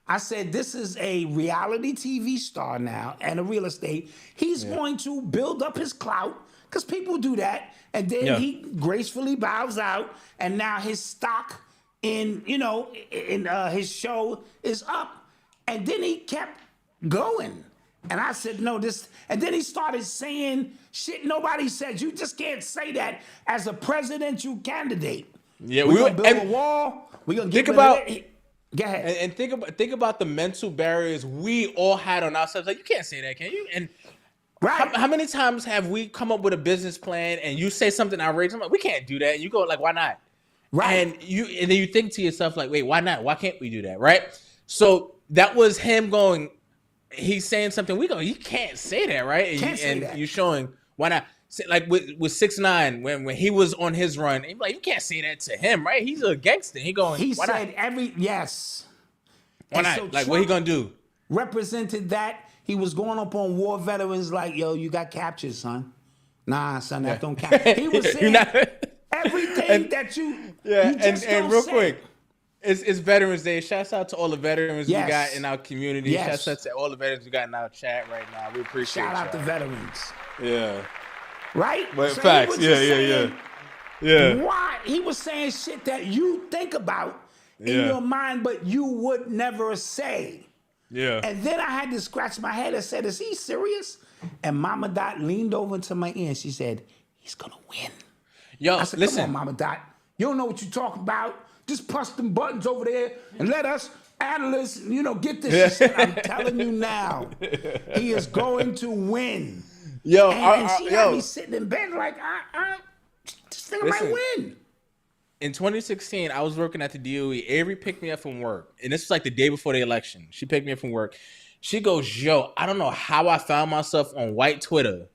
Speaker 4: I said, this is a reality TV star now and a real estate. He's going to build up his clout, because people do that. And then he gracefully bows out. And now his stock in his show is up. And then he kept going. And I said, no, this. And then he started saying shit nobody said. You just can't say that as a presidential candidate.
Speaker 3: Yeah,
Speaker 4: we're going to build a wall. We're going to get rid of it. Go ahead.
Speaker 3: And think about the mental barriers we all had on ourselves. You can't say that, can you? And
Speaker 4: right.
Speaker 3: How many times have we come up with a business plan and you say something outrageous? I'm like, we can't do that. And you go why not?
Speaker 4: Right.
Speaker 3: And then you think to yourself wait, why not? Why can't we do that? Right. So that was him going, he's saying something. We go, you can't say that, right?
Speaker 4: Can't say that.
Speaker 3: You're showing why not? Like with 6ix9ine when he was on his run, he's like, you can't say that to him, right? He's a gangster. He
Speaker 4: said
Speaker 3: not?
Speaker 4: yes.
Speaker 3: Why
Speaker 4: and
Speaker 3: not?
Speaker 4: So
Speaker 3: like,
Speaker 4: Trump
Speaker 3: what he gonna do?
Speaker 4: Represented that. He was going up on war veterans like, yo, you got captured, son. Nah, son, that don't count. He was saying everything that you just
Speaker 3: and
Speaker 4: don't
Speaker 3: real
Speaker 4: say.
Speaker 3: quick, it's Veterans Day. Shouts out to all the veterans we
Speaker 4: Yes.
Speaker 3: got in our community.
Speaker 4: Yes.
Speaker 3: Shouts out to all the veterans we got in our chat right now. We appreciate
Speaker 4: Shout out
Speaker 3: y'all.
Speaker 4: to veterans.
Speaker 3: Yeah.
Speaker 4: Right?
Speaker 3: But
Speaker 4: So
Speaker 3: facts.
Speaker 4: he was just
Speaker 3: Yeah.
Speaker 4: saying,
Speaker 3: Yeah.
Speaker 4: Why? He was saying shit that you think about in
Speaker 3: Yeah.
Speaker 4: your mind, but you would never say.
Speaker 3: Yeah.
Speaker 4: And then I had to scratch my head and said, is he serious? And Mama Dot leaned over to my ear and she said, he's going to win.
Speaker 3: Yo,
Speaker 4: I said,
Speaker 3: listen.
Speaker 4: come on, Mama Dot. You don't know what you're talking about. Just press them buttons over there and let us analysts, get this shit. I'm telling you now, he is going to win.
Speaker 3: Yo,
Speaker 4: and she had me sitting in bed like, this thing might win.
Speaker 3: In 2016, I was working at the DOE. Avery picked me up from work. And this was like the day before the election. She picked me up from work. She goes, yo, I don't know how I found myself on white Twitter,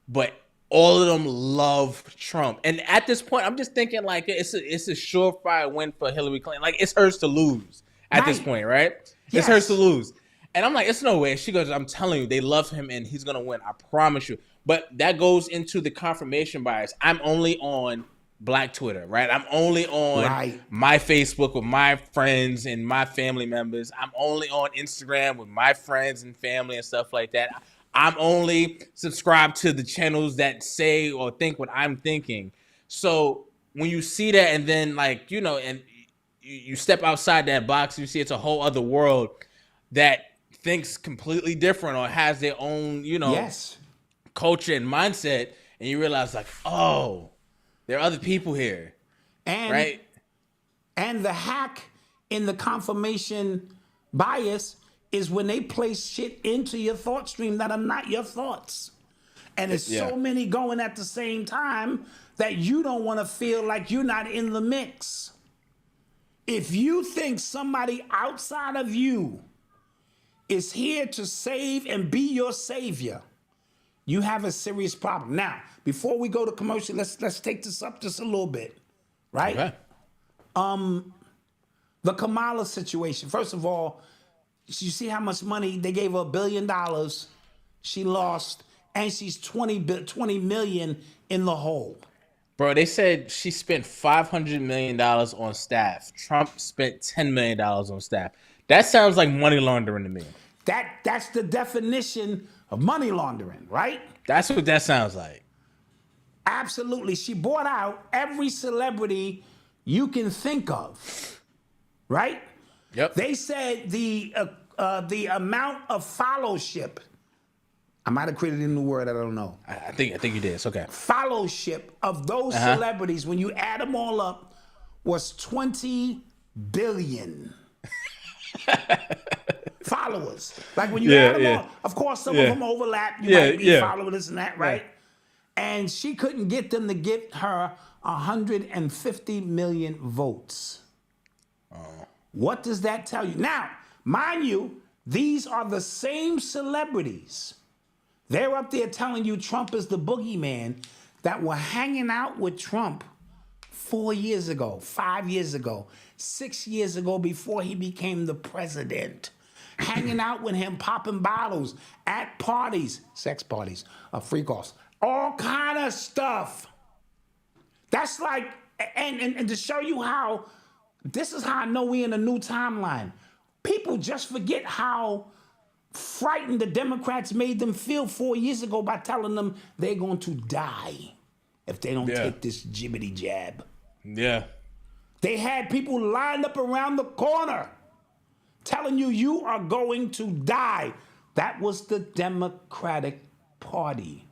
Speaker 3: but all of them love Trump. And at this point, I'm just thinking like it's a surefire win for Hillary Clinton. Like it's hers to lose at this point, right?
Speaker 4: Yes.
Speaker 3: It's hers to lose. And I'm like, it's no way. She goes, I'm telling you, they love him and he's going to win. I promise you. But that goes into the confirmation bias. I'm only on Black Twitter, right? I'm only on my Facebook with my friends and my family members. I'm only on Instagram with my friends and family and stuff like that. I'm only subscribed to the channels that say or think what I'm thinking. So when you see that and then like, and you step outside that box, you see it's a whole other world that thinks completely different or has their own, culture and mindset. And you realize like, oh, there are other people here, right?
Speaker 4: And the hack in the confirmation bias is when they place shit into your thought stream that are not your thoughts. And there's so many going at the same time that you don't want to feel like you're not in the mix. If you think somebody outside of you is here to save and be your savior, you have a serious problem. Now, before we go to commercial, let's take this up just a little bit, right?
Speaker 3: Okay.
Speaker 4: The Kamala situation. First of all, you see how much money they gave her $1 billion. She lost, and she's 20 million in the hole.
Speaker 3: Bro, they said she spent $500 million on staff. Trump spent $10 million on staff. That sounds like money laundering to me.
Speaker 4: That's the definition of money laundering, right?
Speaker 3: That's what that sounds like.
Speaker 4: Absolutely. She bought out every celebrity you can think of, right?
Speaker 3: Yep.
Speaker 4: They said the amount of fellowship, I might have created a new word, I don't know.
Speaker 3: I think you did. It's okay.
Speaker 4: Fellowship of those celebrities, when you add them all up, was 20 billion. Followers. Like when you add them all, of course, some of them overlap. You might be following this and that, right? And she couldn't get them to give her 150 million votes. What does that tell you? Now, mind you, these are the same celebrities. They're up there telling you Trump is the boogeyman that were hanging out with Trump 4 years ago, 5 years ago, 6 years ago before he became the president. Hanging out with him, popping bottles at parties, sex parties, freak offs, all kind of stuff. That's like, and to show you how, this is how I know we in a new timeline. People just forget how frightened the Democrats made them feel 4 years ago by telling them they're going to die if they don't take this jibbity jab.
Speaker 3: Yeah.
Speaker 4: They had people lined up around the corner telling you are going to die. That was the Democratic Party.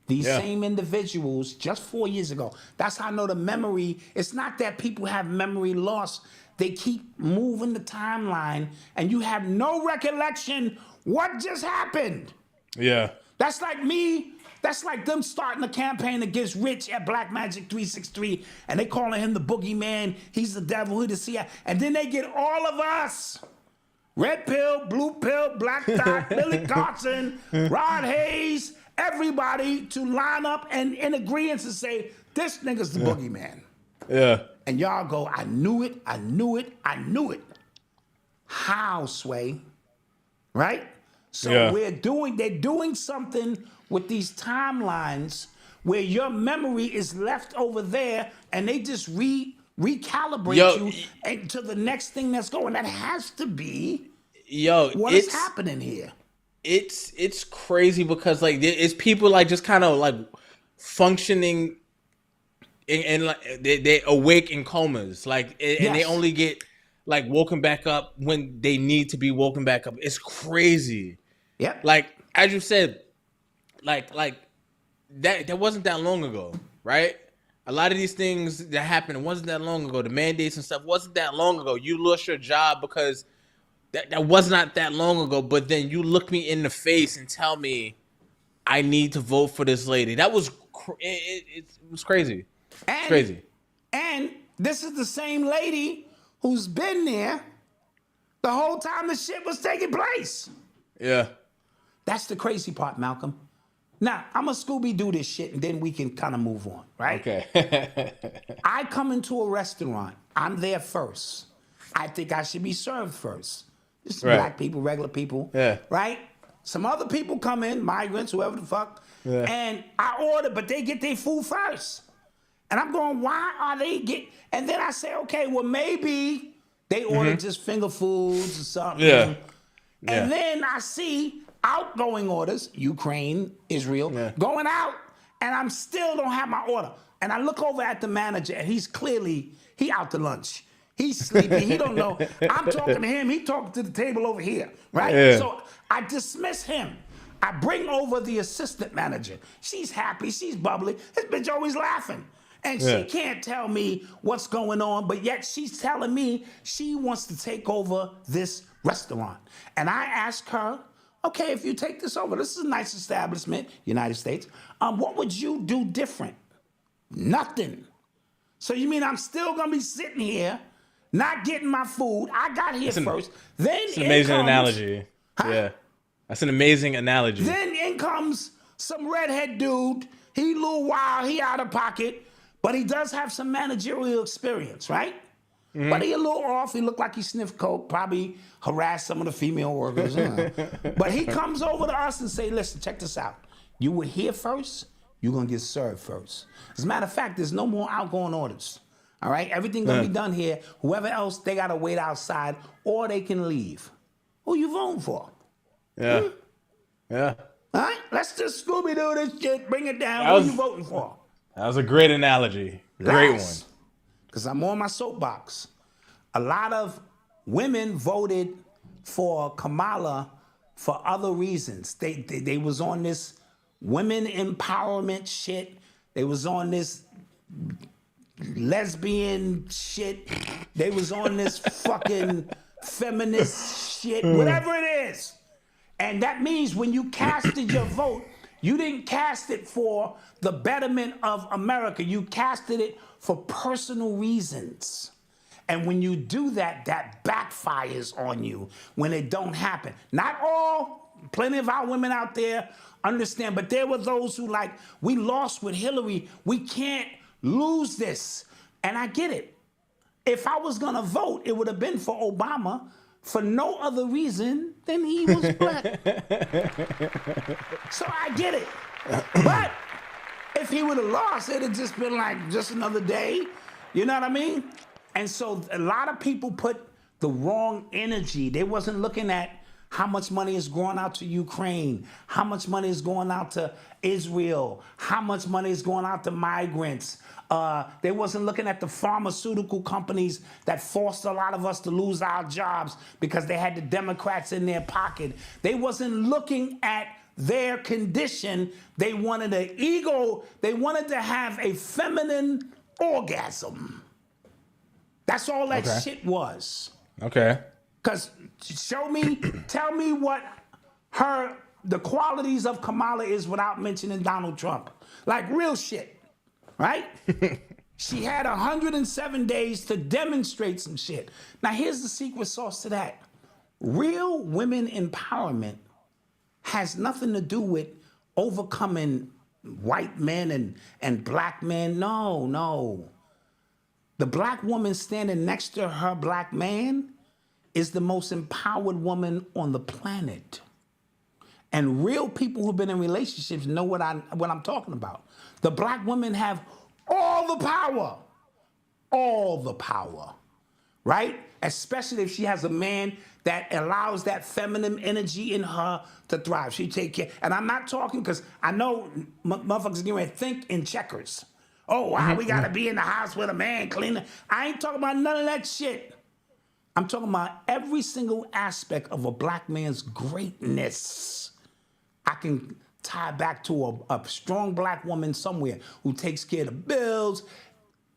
Speaker 4: These same individuals just 4 years ago. That's how I know the memory. It's not that people have memory loss. They keep moving the timeline and you have no recollection what just happened.
Speaker 3: Yeah.
Speaker 4: That's like me. That's like them starting a campaign against Rich at Black Magic 363 and they calling him the boogeyman. He's the devil. He's the CIA. And then they get all of us Red pill, blue pill, black dot, Billy Carson, Rod Hayes, everybody to line up and in agreement to say, this nigga's the boogeyman.
Speaker 3: Yeah.
Speaker 4: And y'all go, I knew it, I knew it, I knew it. How, Sway? Right? So they're doing something with these timelines where your memory is left over there and they just recalibrate you and to the next thing that's going. That has to be what is happening here.
Speaker 3: It's crazy because like it's people like just kind of like functioning and like they awake in comas like and they only get like woken back up when they need to be woken back up. It's crazy.
Speaker 4: Yeah.
Speaker 3: Like as you said, like that wasn't that long ago, right? A lot of these things that happened wasn't that long ago. The mandates and stuff wasn't that long ago. You lost your job because that was not that long ago. But then you look me in the face and tell me I need to vote for this lady. That was it was crazy. It's crazy.
Speaker 4: And this is the same lady who's been there the whole time the shit was taking place.
Speaker 3: Yeah.
Speaker 4: That's the crazy part, Malcolm. Now, I'm a Scooby-Doo this shit, and then we can kind of move on, right?
Speaker 3: Okay.
Speaker 4: I come into a restaurant. I'm there first. I think I should be served first. This is black people, regular people, right? Some other people come in, migrants, whoever the fuck, and I order, but they get their food first. And I'm going, why are they get? And then I say, okay, well, maybe they ordered just finger foods or something.
Speaker 3: Yeah.
Speaker 4: And then I see outgoing orders, Ukraine, Israel, going out, and I'm still don't have my order. And I look over at the manager, and he out to lunch. He's sleeping. He don't know. I'm talking to him. He talking to the table over here, right?
Speaker 3: Yeah.
Speaker 4: So I dismiss him. I bring over the assistant manager. She's happy. She's bubbly. This bitch always laughing. And she can't tell me what's going on, but yet she's telling me she wants to take over this restaurant. And I ask her, okay, if you take this over, this is a nice establishment, United States. What would you do different? Nothing. So you mean I'm still gonna be sitting here, not getting my food? I got here first. Then
Speaker 3: it's an amazing analogy. Yeah, that's an amazing analogy.
Speaker 4: Then in comes some redhead dude. He a little wild. He out of pocket, but he does have some managerial experience, right? Mm-hmm. But he a little off. He looked like he sniffed coke, probably harassed some of the female workers. But he comes over to us and say, listen, check this out. You were here first. You're going to get served first. As a matter of fact, there's no more outgoing orders. All right? Everything going to be done here. Whoever else, they got to wait outside or they can leave. Who you voting for?
Speaker 3: Yeah. Yeah.
Speaker 4: All right? Let's just Scooby-Doo this shit. Bring it down. Who you voting for?
Speaker 3: That was a great analogy. Great one.
Speaker 4: Because I'm on my soapbox. A lot of women voted for Kamala for other reasons. They was on this women empowerment shit. They was on this lesbian shit. They was on this fucking feminist shit, whatever it is. And that means when you casted your vote, you didn't cast it for the betterment of America. You casted it for personal reasons. And when you do that, that backfires on you when it don't happen. Not all, plenty of our women out there understand, but there were those who like, we lost with Hillary. We can't lose this. And I get it. If I was gonna vote, it would have been for Obama for no other reason than he was black. So I get it. But if he would have lost, it'd have just been like just another day. You know what I mean? And so a lot of people put the wrong energy. They wasn't looking at how much money is going out to Ukraine, how much money is going out to Israel, how much money is going out to migrants. They wasn't looking at the pharmaceutical companies that forced a lot of us to lose our jobs because they had the Democrats in their pocket. They wasn't looking at their condition. They wanted an ego. They wanted to have a feminine orgasm. That's all that shit was.
Speaker 3: Okay.
Speaker 4: Because tell me what the qualities of Kamala is without mentioning Donald Trump. Like real shit, right? She had 107 days to demonstrate some shit. Now here's the secret sauce to that. Real women empowerment has nothing to do with overcoming white men and black men. No, no. The black woman standing next to her black man is the most empowered woman on the planet. And real people who've been in relationships know what I'm talking about. The black women have all the power, right? Especially if she has a man that allows that feminine energy in her to thrive. She take care. And I'm not talking because I know motherfuckers getting ready to think in checkers. Oh, wow, we got to be in the house with a man cleaning. I ain't talking about none of that shit. I'm talking about every single aspect of a black man's greatness. I can tie back to a strong black woman somewhere who takes care of the bills,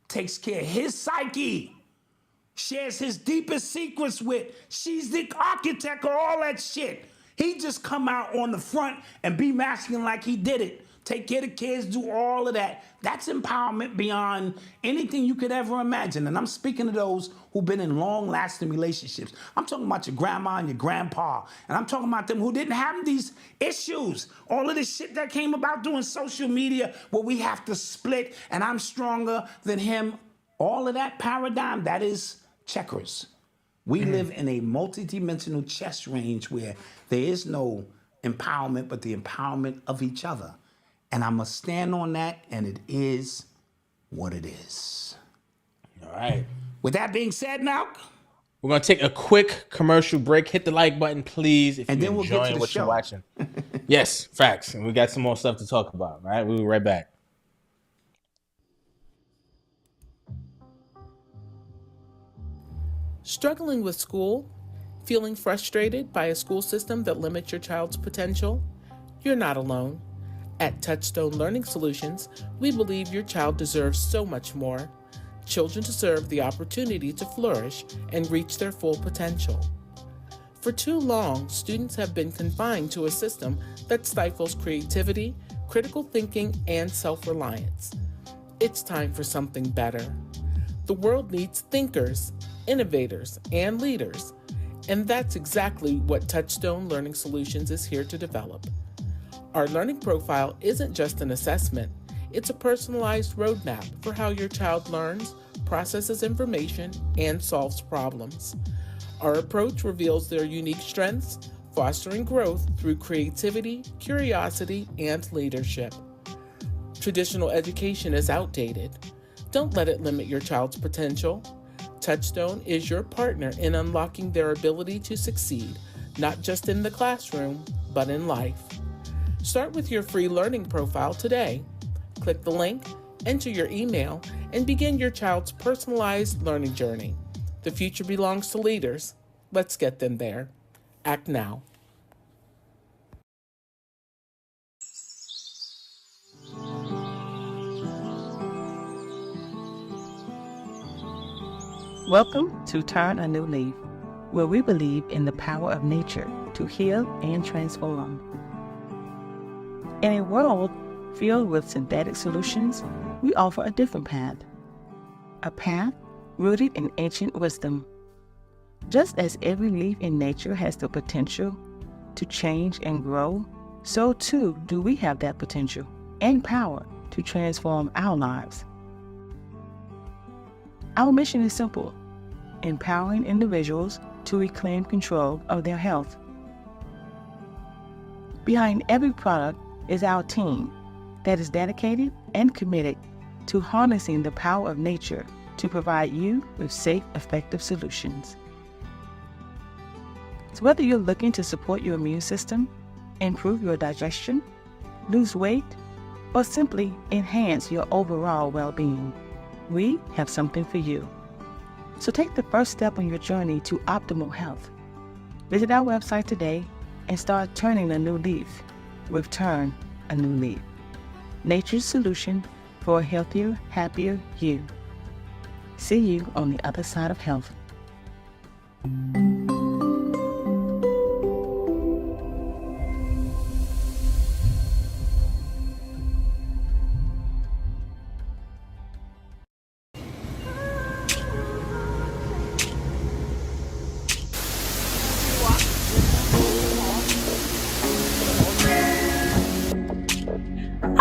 Speaker 4: takes care of his psyche, shares his deepest secrets with. She's the architect of all that shit. He just come out on the front and be masculine like he did it. Take care of the kids, do all of that. That's empowerment beyond anything you could ever imagine. And I'm speaking to those who've been in long-lasting relationships. I'm talking about your grandma and your grandpa. And I'm talking about them who didn't have these issues. All of this shit that came about doing social media where we have to split and I'm stronger than him. All of that paradigm, that is checkers. We live in a multidimensional chess range where there is no empowerment but the empowerment of each other. And I must stand on that, and it is what it is.
Speaker 3: All right.
Speaker 4: With that being said, now
Speaker 3: we're gonna take a quick commercial break. Hit the like button, please, if
Speaker 4: and
Speaker 3: you're
Speaker 4: then we'll
Speaker 3: enjoying
Speaker 4: get to the
Speaker 3: what
Speaker 4: show.
Speaker 3: you're watching. Yes, facts. And we got some more stuff to talk about. All right, we'll be right back.
Speaker 6: Struggling with school? Feeling frustrated by a school system that limits your child's potential? You're not alone. At Touchstone Learning Solutions, we believe your child deserves so much more. Children deserve the opportunity to flourish and reach their full potential. For too long, students have been confined to a system that stifles creativity, critical thinking, and self-reliance. It's time for something better. The world needs thinkers, innovators, and leaders, and that's exactly what Touchstone Learning Solutions is here to develop. Our learning profile isn't just an assessment, it's a personalized roadmap for how your child learns, processes information, and solves problems. Our approach reveals their unique strengths, fostering growth through creativity, curiosity, and leadership. Traditional education is outdated. Don't let it limit your child's potential. Touchstone is your partner in unlocking their ability to succeed, not just in the classroom, but in life. Start with your free learning profile today. Click the link, enter your email, and begin your child's personalized learning journey. The future belongs to leaders. Let's get them there. Act now.
Speaker 7: Welcome to Turn a New Leaf, where we believe in the power of nature to heal and transform. In a world filled with synthetic solutions, we offer a different path. A path rooted in ancient wisdom. Just as every leaf in nature has the potential to change and grow, so too do we have that potential and power to transform our lives. Our mission is simple: empowering individuals to reclaim control of their health. Behind every product is our team that is dedicated and committed to harnessing the power of nature to provide you with safe, effective solutions. So whether you're looking to support your immune system, improve your digestion, lose weight, or simply enhance your overall well-being, we have something for you. So take the first step on your journey to optimal health. Visit our website today and start turning a new leaf with Turn a New Leaf, nature's solution for a healthier, happier you. See you on the other side of health.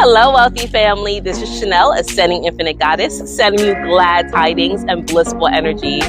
Speaker 8: Hello, wealthy family. This is Chanel, Ascending Infinite Goddess, sending you glad tidings and blissful energy.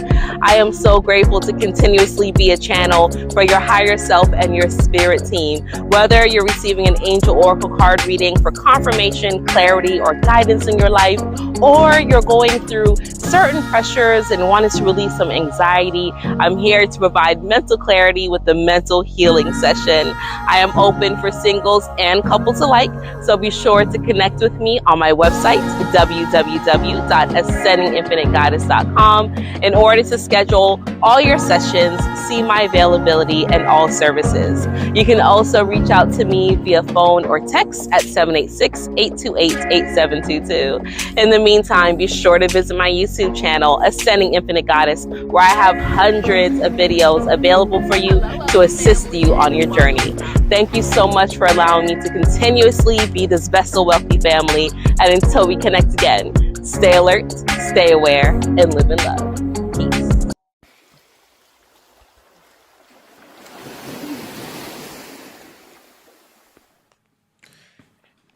Speaker 8: I am so grateful to continuously be a channel for your higher self and your spirit team. Whether you're receiving an angel oracle card reading for confirmation, clarity, or guidance in your life, or you're going through certain pressures and wanting to release some anxiety, I'm here to provide mental clarity with the mental healing session. I am open for singles and couples alike, so be sure to connect with me on my website, www.ascendinginfinitegoddess.com, in order to schedule all your sessions, see my availability, and all services. You can also reach out to me via phone or text at 786-828-8722. In the meantime, be sure to visit my YouTube channel, Ascending Infinite Goddess, where I have hundreds of videos available for you to assist you on your journey. Thank you so much for allowing me to continuously be this vessel wealthy family. And until we connect again, stay alert, stay aware, and live in love. Peace.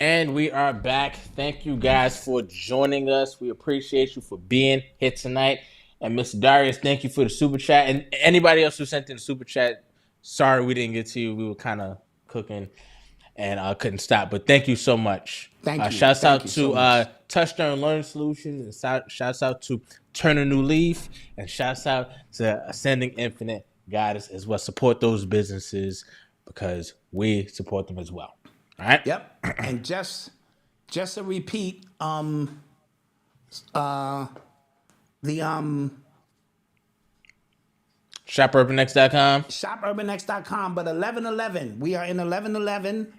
Speaker 3: And we are back. Thank you guys for joining us. We appreciate you for being here tonight. And Mr. Darius, thank you for the super chat. And anybody else who sent in the super chat, sorry we didn't get to you. We were kind of cooking and I couldn't stop. But thank you so much.
Speaker 4: Thank you.
Speaker 3: Shouts
Speaker 4: Thank
Speaker 3: out
Speaker 4: you
Speaker 3: to
Speaker 4: so much.
Speaker 3: Touchdown Learning Solutions. And shouts out to Turn a New Leaf. And shouts out to Ascending Infinite Goddess as well. Support those businesses because we support them as well. All right.
Speaker 4: Yep. And just a repeat,
Speaker 3: ShopUrbanX.com.
Speaker 4: ShopUrbanX.com, but 11/11. We are in 11/11,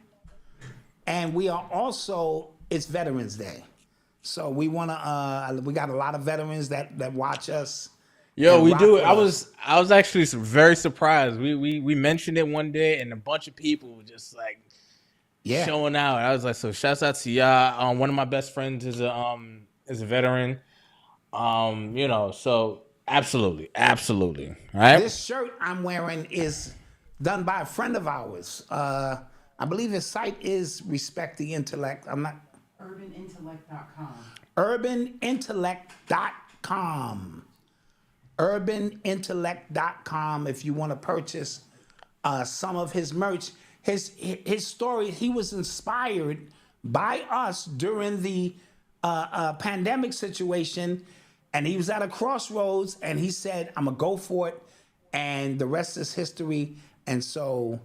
Speaker 4: and we are also, it's Veterans Day. So we want to, we got a lot of veterans that watch us.
Speaker 3: Yo, we do. I was actually very surprised. We mentioned it one day, and a bunch of people were just like showing out. I was like, so shouts out to y'all. One of my best friends is a veteran. You know, so absolutely. All right.
Speaker 4: This shirt I'm wearing is done by a friend of ours. I believe his site is Respect the Intellect. I'm not.
Speaker 9: UrbanIntellect.com.
Speaker 4: UrbanIntellect.com. UrbanIntellect.com. If you want to purchase some of his merch, his story. He was inspired by us during the pandemic situation, and he was at a crossroads, and he said, "I'm gonna go for it," and the rest is history. And so,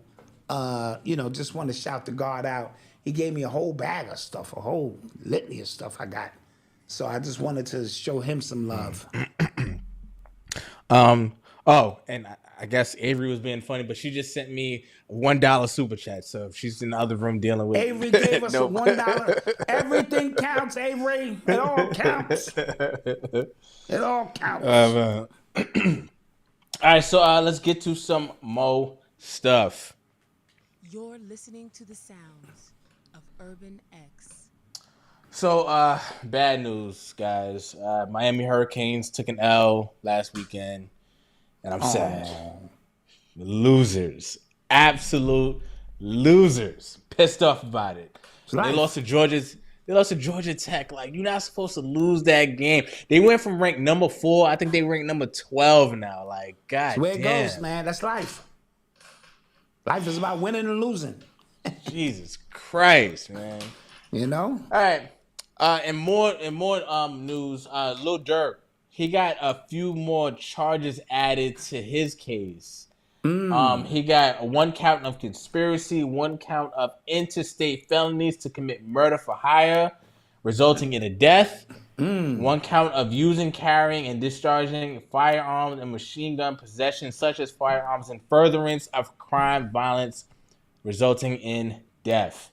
Speaker 4: just want to shout the God out. He gave me a whole bag of stuff, a whole litany of stuff I got. So I just wanted to show him some love.
Speaker 3: Oh, and I guess Avery was being funny, but she just sent me a $1 super chat. So if she's in the other room dealing with
Speaker 4: Avery gave us a $1. Everything counts, Avery. It all counts. It all counts.
Speaker 3: All right, so let's get to some more stuff.
Speaker 10: You're listening to the sounds of Urban X.
Speaker 3: So, bad news, guys. Miami Hurricanes took an L last weekend, and I'm sad. Losers. Absolute losers. Pissed off about it. They lost to Georgia Tech. Like, you're not supposed to lose that game. They went from ranked number 4. I think they ranked number 12 now. Like, God
Speaker 4: That's where
Speaker 3: damn.
Speaker 4: it goes, man. That's life. Life is about winning and losing.
Speaker 3: Jesus Christ, man.
Speaker 4: You know?
Speaker 3: All right. And more news. Lil Durk, he got a few more charges added to his case. He got 1 count of conspiracy, 1 count of interstate felonies to commit murder for hire, resulting in a death. 1 count of using, carrying, and discharging firearms and machine gun possession, such as firearms in furtherance of crime, violence, resulting in death.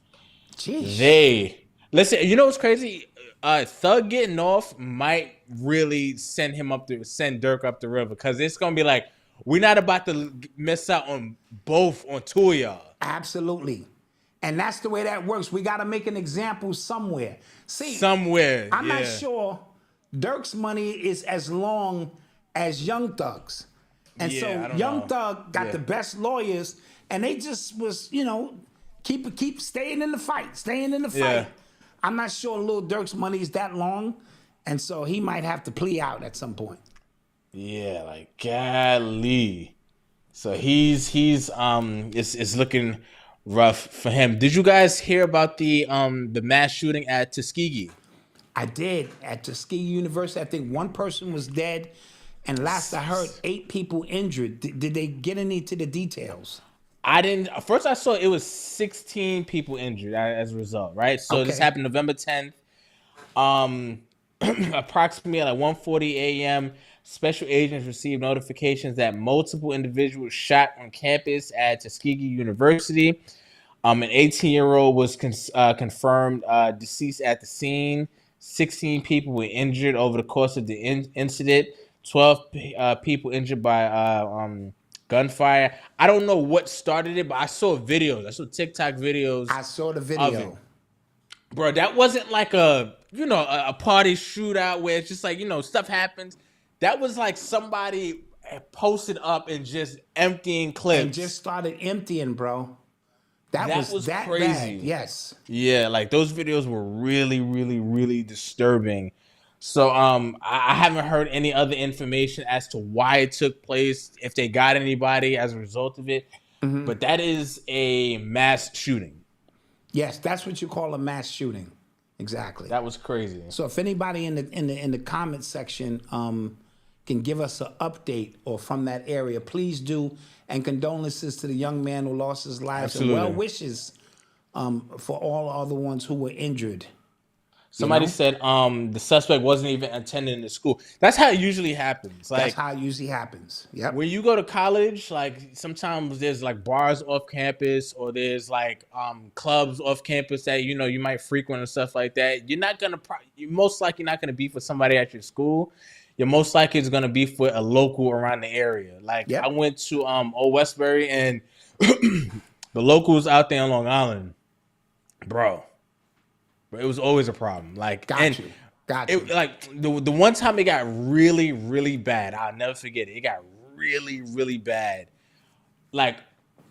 Speaker 4: Jeez.
Speaker 3: Listen, you know what's crazy? Thug getting off might really send Durk up the river, because it's gonna be like, we're not about to miss out on 2 of y'all.
Speaker 4: Absolutely. And that's the way that works. We got to make an example somewhere. See, I'm not sure Durk's money is as long as Young Thug's. And so Young Thug got the best lawyers, and they just was, keep staying in the fight. I'm not sure Lil Durk's money is that long, and so he might have to plea out at some point.
Speaker 3: Yeah, like golly. So it's looking rough for him. Did you guys hear about the mass shooting at Tuskegee?
Speaker 4: I did at Tuskegee University. I think one person was dead, and last I heard, 8 people injured. Did they get into the details?
Speaker 3: I didn't. First, I saw it was 16 people injured as a result. Right. So this
Speaker 4: Okay.
Speaker 3: happened November 10th. Approximately at like 1:40 a.m. Special agents received notifications that multiple individuals shot on campus at Tuskegee University. An 18-year-old was confirmed deceased at the scene. 16 people were injured over the course of the incident. 12 people injured by gunfire. I don't know what started it, but I saw videos. I saw TikTok videos.
Speaker 4: I saw the
Speaker 3: of
Speaker 4: video.
Speaker 3: it. Bro, that wasn't like a party shootout where it's just like, stuff happens. That was like somebody posted up and just emptying clips.
Speaker 4: And just started emptying, bro. That was that
Speaker 3: crazy.
Speaker 4: bad. Yes.
Speaker 3: Yeah, like those videos were really, really, really disturbing. So I haven't heard any other information as to why it took place, if they got anybody as a result of it.
Speaker 4: Mm-hmm.
Speaker 3: But that is a mass shooting.
Speaker 4: Yes, that's what you call a mass shooting. Exactly.
Speaker 3: That was crazy.
Speaker 4: So if anybody in the comment section can give us an update or from that area, please do. And condolences to the young man who lost his life.
Speaker 3: Absolutely.
Speaker 4: And well wishes for all other ones who were injured.
Speaker 3: Somebody said the suspect wasn't even attending the school. That's how it usually happens. Like,
Speaker 4: that's how it usually happens. Yep.
Speaker 3: when you go to college, like sometimes there's like bars off campus or there's like clubs off campus that you might frequent and stuff like that. You're most likely not gonna be for somebody at your school. You're most likely it's gonna be for a local around the area. Like
Speaker 4: Yep.
Speaker 3: I went to Old Westbury and the locals out there on Long Island, bro. It was always a problem. Like,
Speaker 4: Got you.
Speaker 3: Like the one time it got really, really bad. I'll never forget it. It got really, really bad. Like,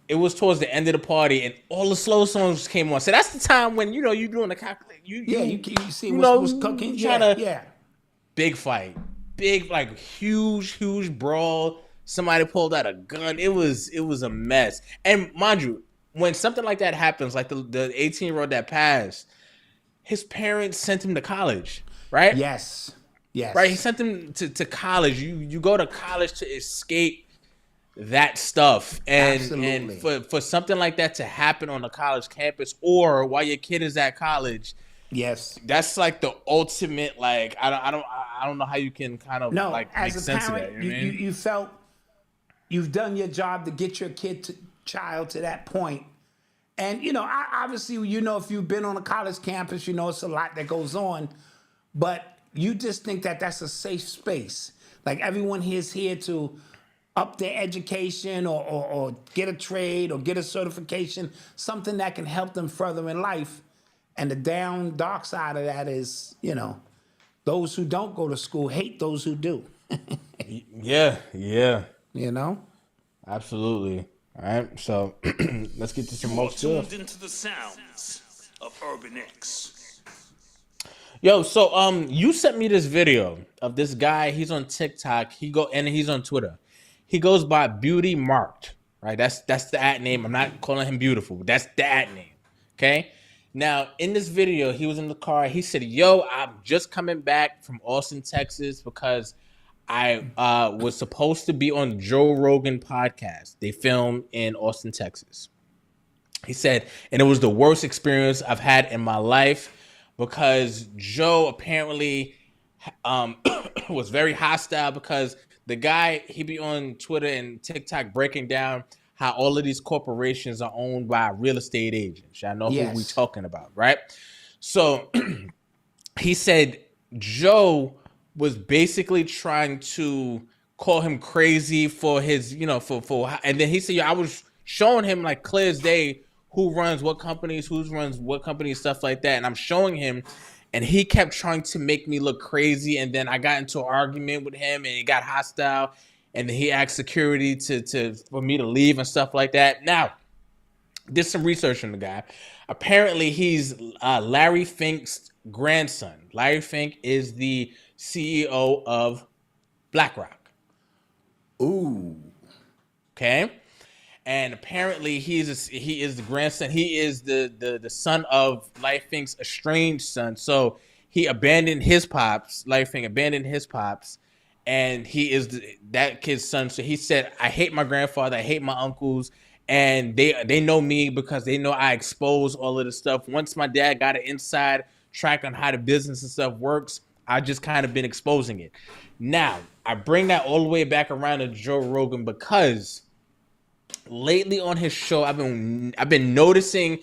Speaker 3: it was towards the end of the party, and all the slow songs came on. So that's the time when you're doing the calculate. You
Speaker 4: see what's cooking. Yeah.
Speaker 3: Big fight, like huge brawl. Somebody pulled out a gun. It was a mess. And mind you, when something like that happens, like the 18-year-old that passed, his parents sent him to college, right?
Speaker 4: Yes.
Speaker 3: Right? He sent him to college. You go to college to escape that stuff. And for something like that to happen on a college campus or while your kid is at college,
Speaker 4: yes,
Speaker 3: that's like the ultimate, like, I don't know how you can kind of like make
Speaker 4: as a
Speaker 3: sense
Speaker 4: parent,
Speaker 3: of that.
Speaker 4: You felt you've done your job to get your child to that point. And, obviously, if you've been on a college campus, it's a lot that goes on. But you just think that that's a safe space. Like everyone here is here to up their education or get a trade or get a certification, something that can help them further in life. And the dark side of that is, those who don't go to school hate those who do.
Speaker 3: Yeah. Absolutely. All right, so let's get to some more stuff.
Speaker 5: Tuned into the sounds of Urban X.
Speaker 3: Yo, so you sent me this video of this guy. He's on TikTok. And he's on Twitter. He goes by Beauty Marked. Right, that's the ad name. I'm not calling him beautiful, but that's the ad name. Okay. Now in this video, he was in the car. He said, "Yo, I'm just coming back from Austin, Texas, because I was supposed to be on Joe Rogan podcast. They filmed in Austin, Texas." He said, and it was the worst experience I've had in my life because Joe apparently was very hostile because the guy, he be on Twitter and TikTok breaking down how all of these corporations are owned by real estate agents. Y'all know who we talking about, right? So he said Joe was basically trying to call him crazy for his, and then he said, I was showing him like clear as day who runs what companies, stuff like that. And I'm showing him, and he kept trying to make me look crazy. And then I got into an argument with him and he got hostile. And then he asked security for me to leave and stuff like that. Now, did some research on the guy. Apparently, he's Larry Fink's grandson. Larry Fink is the CEO of BlackRock.
Speaker 4: Ooh.
Speaker 3: Okay. And apparently he is the grandson. He is the son of Larry Fink's estranged son. So he abandoned his pops. Larry Fink abandoned his pops, and he is that kid's son. So he said, "I hate my grandfather. I hate my uncles, and they know me because they know I expose all of this stuff. Once my dad got an inside track on how the business and stuff works, I just kind of been exposing it. Now I bring that all the way back around to Joe Rogan because." Lately on his show, I've been noticing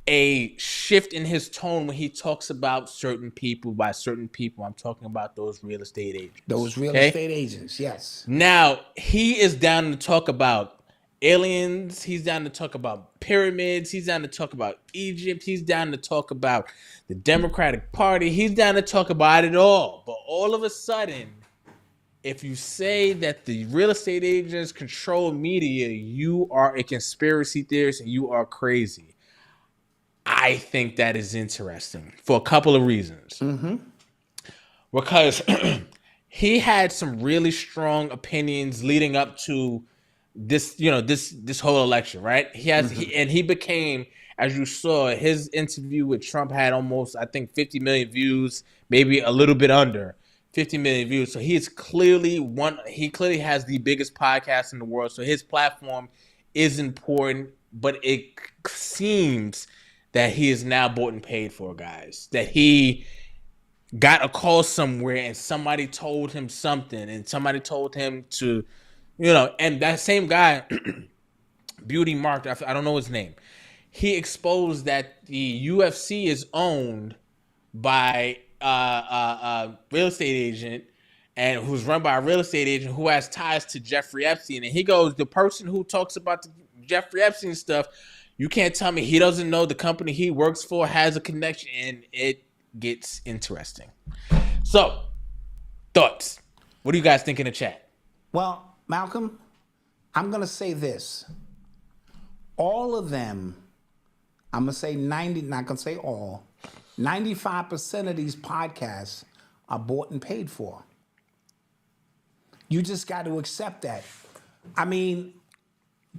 Speaker 3: a shift in his tone when he talks about certain people. By certain people, I'm talking about those real estate agents.
Speaker 4: Those real estate agents, yes.
Speaker 3: Now, he is down to talk about aliens. He's down to talk about pyramids. He's down to talk about Egypt. He's down to talk about the Democratic Party. He's down to talk about it all. But all of a sudden, if you say that the real estate agents control media, you are a conspiracy theorist and you are crazy. I think that is interesting for a couple of reasons. Mm-hmm. Because he had some really strong opinions leading up to this, this whole election, right? He became, as you saw, his interview with Trump had almost, I think, 50 million views, maybe a little bit under. 50 million views. So he clearly has the biggest podcast in the world. So his platform is important, but it seems that he is now bought and paid for, guys. That he got a call somewhere and somebody told him something and somebody told him to, and that same guy, Beauty Mark, I don't know his name. He exposed that the UFC is owned by real estate agent and who's run by a real estate agent who has ties to Jeffrey Epstein. And he goes, the person who talks about the Jeffrey Epstein stuff, you can't tell me he doesn't know the company he works for has a connection, and it gets interesting. So, thoughts? What do you guys think in the chat?
Speaker 4: Well, Malcolm, I'm going to say this. All of them, I'm going to say 90, not going to say all, 95% of these podcasts are bought and paid for. You just got to accept that. I mean,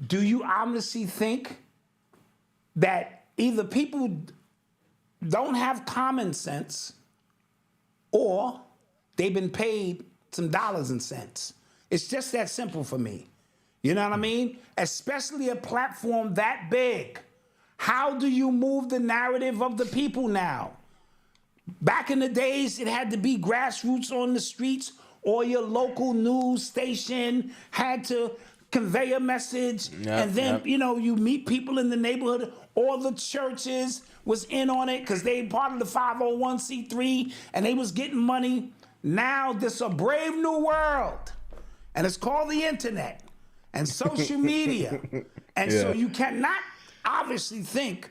Speaker 4: do you honestly think that either people don't have common sense or they've been paid some dollars and cents? It's just that simple for me. You know what I mean? Especially a platform that big. How do you move the narrative of the people now? Back in the days, it had to be grassroots on the streets, or your local news station had to convey a message. And then, you meet people in the neighborhood, or the churches was in on it because they part of the 501c3 and they was getting money. Now, this is a brave new world, and it's called the internet and social media. And so you cannot obviously think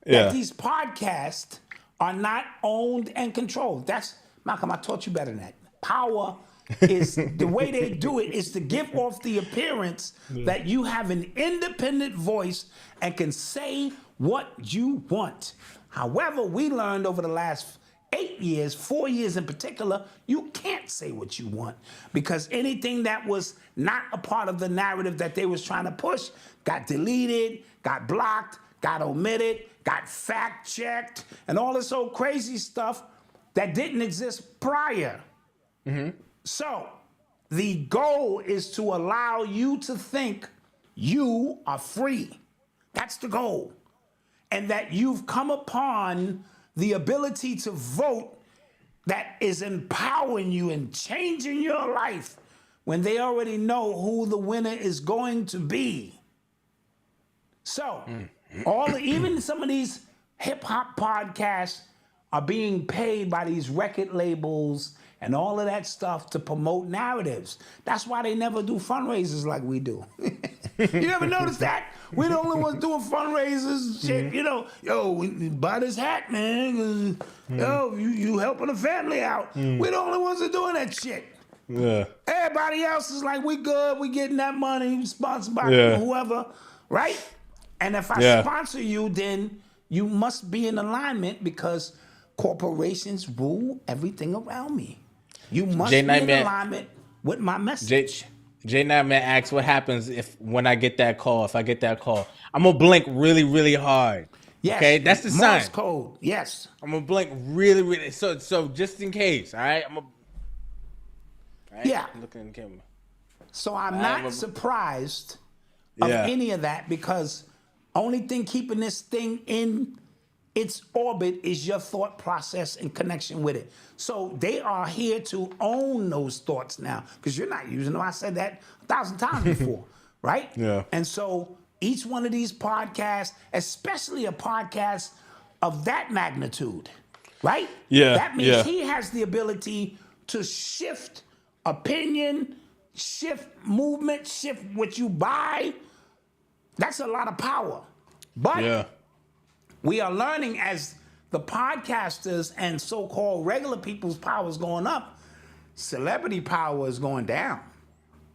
Speaker 4: that these podcasts are not owned and controlled. That's, Malcolm, I taught you better than that. Power is, the way they do it is to give off the appearance that you have an independent voice and can say what you want. However, we learned over the last 8 years, 4 years in particular, you can't say what you want because anything that was not a part of the narrative that they was trying to push got deleted, got blocked, got omitted, got fact-checked, and all this old crazy stuff that didn't exist prior. Mm-hmm. So the goal is to allow you to think you are free. That's the goal. And that you've come upon the ability to vote that is empowering you and changing your life when they already know who the winner is going to be. So, even some of these hip hop podcasts are being paid by these record labels and all of that stuff to promote narratives. That's why they never do fundraisers like we do. You ever notice that? We're the only ones doing fundraisers, shit, we buy this hat, man. You helping the family out. We're the only ones that doing that shit. Yeah. Everybody else is like, we good, we getting that money, sponsored by whoever, right? And if I
Speaker 3: Yeah.
Speaker 4: sponsor you, then you must be in alignment because corporations rule everything around me. You must
Speaker 3: Jay
Speaker 4: be in
Speaker 3: Nightmare-
Speaker 4: alignment with my
Speaker 3: Jay
Speaker 4: message.
Speaker 3: Jay Nightmare asks what happens when I get that call. If I get that call, I'm gonna blink really, really hard.
Speaker 4: Yes,
Speaker 3: Okay, that's the
Speaker 4: Morse
Speaker 3: sign.
Speaker 4: code. Yes.
Speaker 3: I'm gonna blink really, really. So just in case. All right. All right?
Speaker 4: Yeah.
Speaker 3: I'm looking in the camera.
Speaker 4: So I'm
Speaker 3: I'm
Speaker 4: not
Speaker 3: a-
Speaker 4: surprised of
Speaker 3: Yeah.
Speaker 4: any of that because only thing keeping this thing in its orbit is your thought process and connection with it. So they are here to own those thoughts now because you're not using them. I said that 1,000 times before, right?
Speaker 3: Yeah.
Speaker 4: And so each one of these podcasts, especially a podcast of that magnitude, right?
Speaker 3: Yeah,
Speaker 4: That means
Speaker 3: yeah.
Speaker 4: he has the ability to shift opinion, shift movement, shift what you buy. That's a lot of power. But
Speaker 3: Yeah.
Speaker 4: we are learning as the podcasters and so-called regular people's power is going up, celebrity power is going down.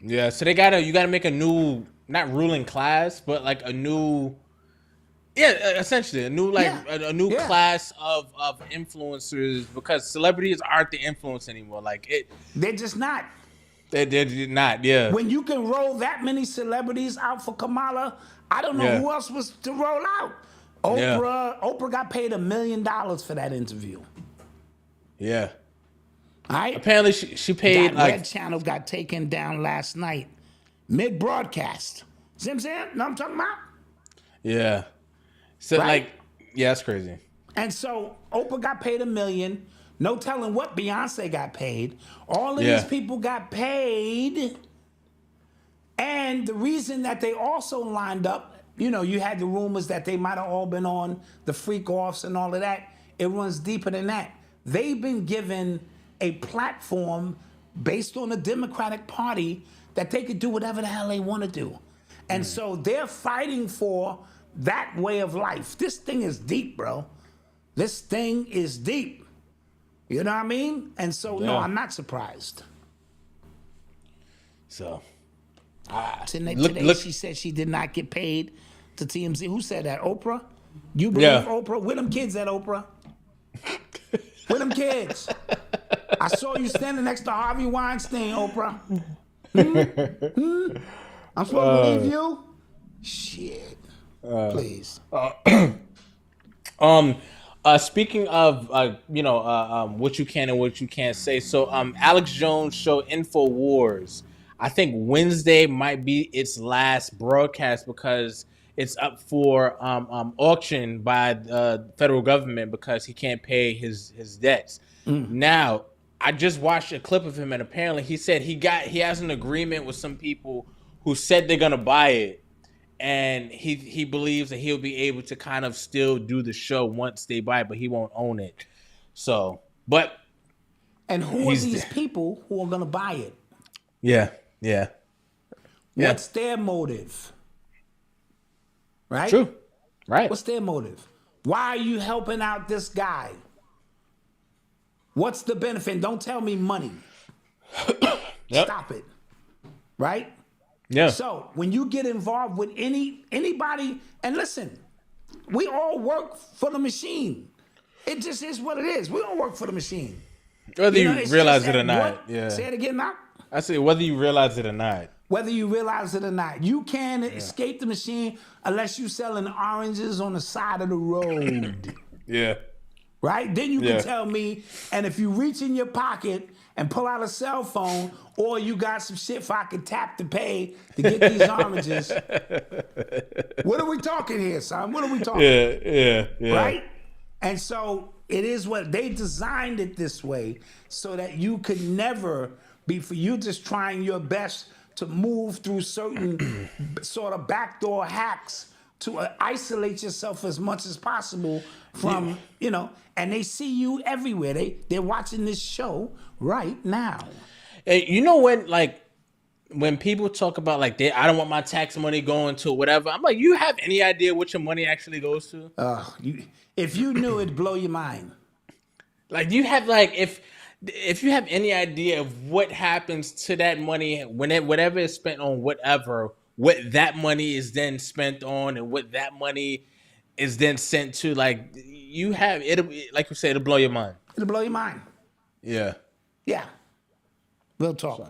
Speaker 3: Yeah. So you gotta make a new, not ruling class, but like a new. Yeah, essentially a new a new
Speaker 4: Yeah.
Speaker 3: class of influencers because celebrities aren't the influence anymore. Like
Speaker 4: They're just not.
Speaker 3: they're not. Yeah.
Speaker 4: When you can roll that many celebrities out for Kamala, I don't know
Speaker 3: Yeah.
Speaker 4: who else was to roll out.
Speaker 3: Yeah.
Speaker 4: Oprah got paid $1 million for that interview.
Speaker 3: Yeah.
Speaker 4: All right.
Speaker 3: Apparently she paid
Speaker 4: That
Speaker 3: like
Speaker 4: Red Channel got taken down last night, mid-broadcast. See what I'm saying? Know what I'm talking about?
Speaker 3: yeah. So
Speaker 4: Right?
Speaker 3: like yeah, that's crazy.
Speaker 4: And so Oprah got paid $1 million. No telling what Beyonce got paid. All of
Speaker 3: Yeah.
Speaker 4: these people got paid. And the reason that they also lined up, you had the rumors that they might have all been on the freak offs and all of that. It runs deeper than that. They've been given a platform based on the Democratic Party that they could do whatever the hell they want to do. And so they're fighting for that way of life. This thing is deep, bro. This thing is deep. You know what I mean? And so, no,
Speaker 3: Yeah.
Speaker 4: I'm not surprised.
Speaker 3: So
Speaker 4: Today she said she did not get paid to TMZ. Who said that? Oprah? You believe
Speaker 3: Yeah.
Speaker 4: Oprah? Where them kids at, Oprah? Where them kids? I saw you standing next to Harvey Weinstein, Oprah. I'm supposed to believe you? Shit. Please.
Speaker 3: Speaking of what you can and what you can't say. So Alex Jones show InfoWars. I think Wednesday might be its last broadcast because it's up for auction by the federal government because he can't pay his debts. Now, I just watched a clip of him and apparently he said he has an agreement with some people who said they're gonna buy it. And he believes that he'll be able to kind of still do the show once they buy it, but he won't own it. So, but
Speaker 4: And who are
Speaker 3: He's
Speaker 4: these
Speaker 3: the-
Speaker 4: people who are going to buy it?
Speaker 3: yeah.
Speaker 4: What's their motive? Right?
Speaker 3: True. Right.
Speaker 4: What's their motive? Why are you helping out this guy? What's the benefit? Don't tell me money.
Speaker 3: Yep.
Speaker 4: Stop it. Right?
Speaker 3: Yeah.
Speaker 4: So when you get involved with anybody, and listen, we all work for the machine. It just is what it is. We all work for the machine.
Speaker 3: Whether you
Speaker 4: it's
Speaker 3: realize
Speaker 4: just
Speaker 3: it or
Speaker 4: at
Speaker 3: not.
Speaker 4: what-
Speaker 3: Yeah.
Speaker 4: Say it again now.
Speaker 3: I say whether you realize it or not.
Speaker 4: Whether you realize it or not, you can't escape the machine unless you selling oranges on the side of the road.
Speaker 3: Yeah.
Speaker 4: Right? Then you
Speaker 3: Yeah.
Speaker 4: can tell me, and if you reach in your pocket and pull out a cell phone, or you got some shit for I can tap to pay to get these oranges. What are we talking here, son? What are we talking?
Speaker 3: Yeah.
Speaker 4: Right? And so it is what they designed it this way so that you could never be, for you just trying your best to move through certain sort of backdoor hacks to isolate yourself as much as possible from, and they see you everywhere. They're watching this show right now.
Speaker 3: Hey, you know when people talk about like I don't want my tax money going to whatever, I'm like, you have any idea what your money actually goes to?
Speaker 4: If you knew, it'd blow your mind.
Speaker 3: Like, do you have if you have any idea of what happens to that money when whatever is spent on whatever, what that money is then spent on and what that money is then sent to. Like you have it, like you said, it'll blow your mind.
Speaker 4: It'll blow your mind.
Speaker 3: Yeah.
Speaker 4: Yeah. Real talk.
Speaker 3: So,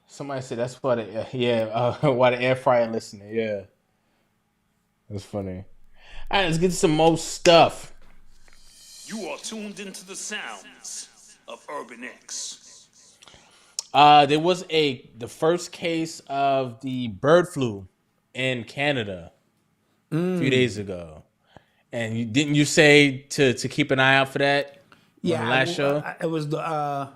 Speaker 3: somebody said that's why why the air fryer listening. Yeah. That's funny. All right, let's get to some more stuff.
Speaker 5: You are tuned into the sounds of Urban X.
Speaker 3: There was the first case of the bird flu in Canada a few days ago, and didn't you say to keep an eye out for that?
Speaker 4: Yeah,
Speaker 3: on the last show.
Speaker 4: It was the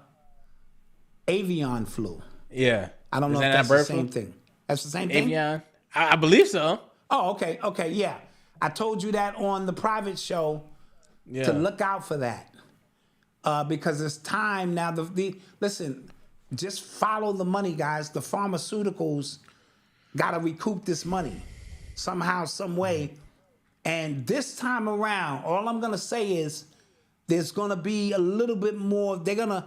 Speaker 4: avian flu.
Speaker 3: Yeah,
Speaker 4: I don't know if that's the same thing. That's the same thing?
Speaker 3: Avian, I believe so.
Speaker 4: Oh, okay, yeah. I told you that on the private show to look out for that because it's time now. Listen, just follow the money, guys. The pharmaceuticals got to recoup this money somehow, some way. And this time around, all I'm going to say is there's going to be a little bit more. They're going to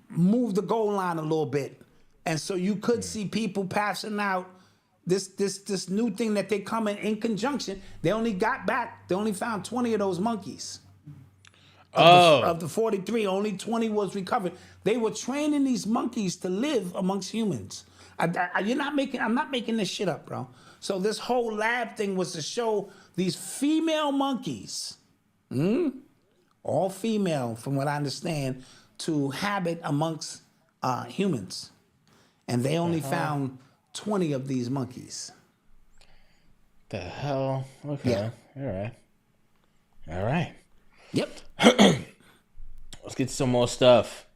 Speaker 4: move the goal line a little bit. And so you could see people passing out this new thing that they come in conjunction. They only found 20 of those monkeys. Of the 43, only 20 was recovered. They were training these monkeys to live amongst humans. I'm not making this shit up, bro. So this whole lab thing was to show these female monkeys, all female from what I understand, to habit amongst humans. And they only found 20 of these monkeys.
Speaker 3: The hell? Okay. Yeah. All right.
Speaker 4: Yep.
Speaker 3: Let's get some more stuff.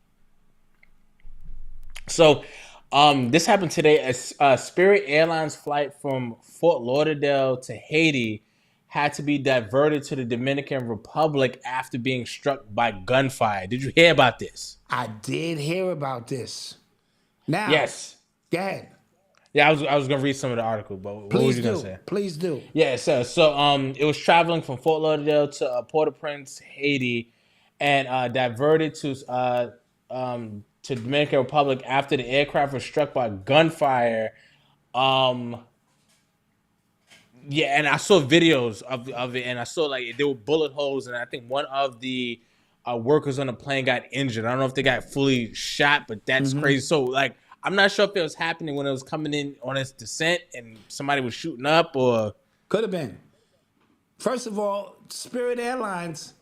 Speaker 3: So, this happened today. A Spirit Airlines flight from Fort Lauderdale to Haiti had to be diverted to the Dominican Republic after being struck by gunfire. Did you hear about this?
Speaker 4: I did hear about this. Now,
Speaker 3: yes.
Speaker 4: Go ahead.
Speaker 3: Yeah, I was gonna read some of the article, but what were you gonna say?
Speaker 4: Please do.
Speaker 3: Yeah, so it was traveling from Fort Lauderdale to Port-au-Prince, Haiti, and diverted to Dominican Republic after the aircraft was struck by gunfire. Yeah, and I saw videos of it, and I saw like there were bullet holes, and I think one of the workers on the plane got injured. I don't know if they got fully shot, but that's crazy. So like, I'm not sure if it was happening when it was coming in on its descent and somebody was shooting up, or
Speaker 4: could have been. First of all, Spirit Airlines.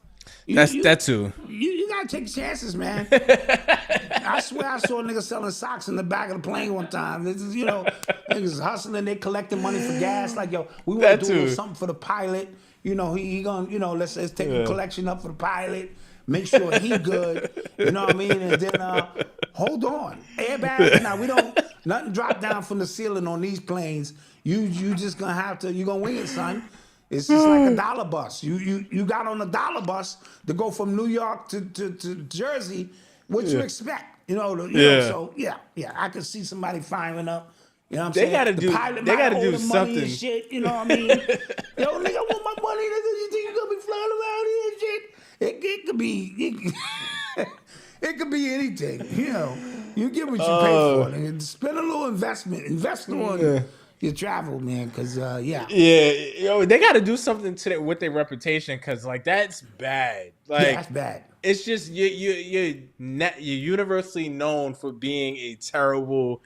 Speaker 3: That too.
Speaker 4: You gotta take chances, man. I swear I saw niggas selling socks in the back of the plane one time. This is, niggas hustling, they collecting money for gas. Like, yo, we want to do something for the pilot. He gonna, let's take a collection up for the pilot. Make sure he good. You know what I mean? And then hold on. Airbag. Now we don't nothing drop down from the ceiling on these planes. You just gonna have to, you gonna wing it, son. It's just like a dollar bus. You got on a dollar bus to go from New York to Jersey. What you expect? So I could see somebody firing up. You know what I'm saying?
Speaker 3: They gotta do something.
Speaker 4: And shit, you know what I mean? Yo, nigga, I want my money. Nigga, you think you gonna be flying around here and shit? It could be anything. You get what you pay for. And spend a little investment. Invest on your travel, man. Because
Speaker 3: they got to do something with their reputation. Because like that's bad. Like
Speaker 4: that's bad.
Speaker 3: It's just you're universally known for being a terrible,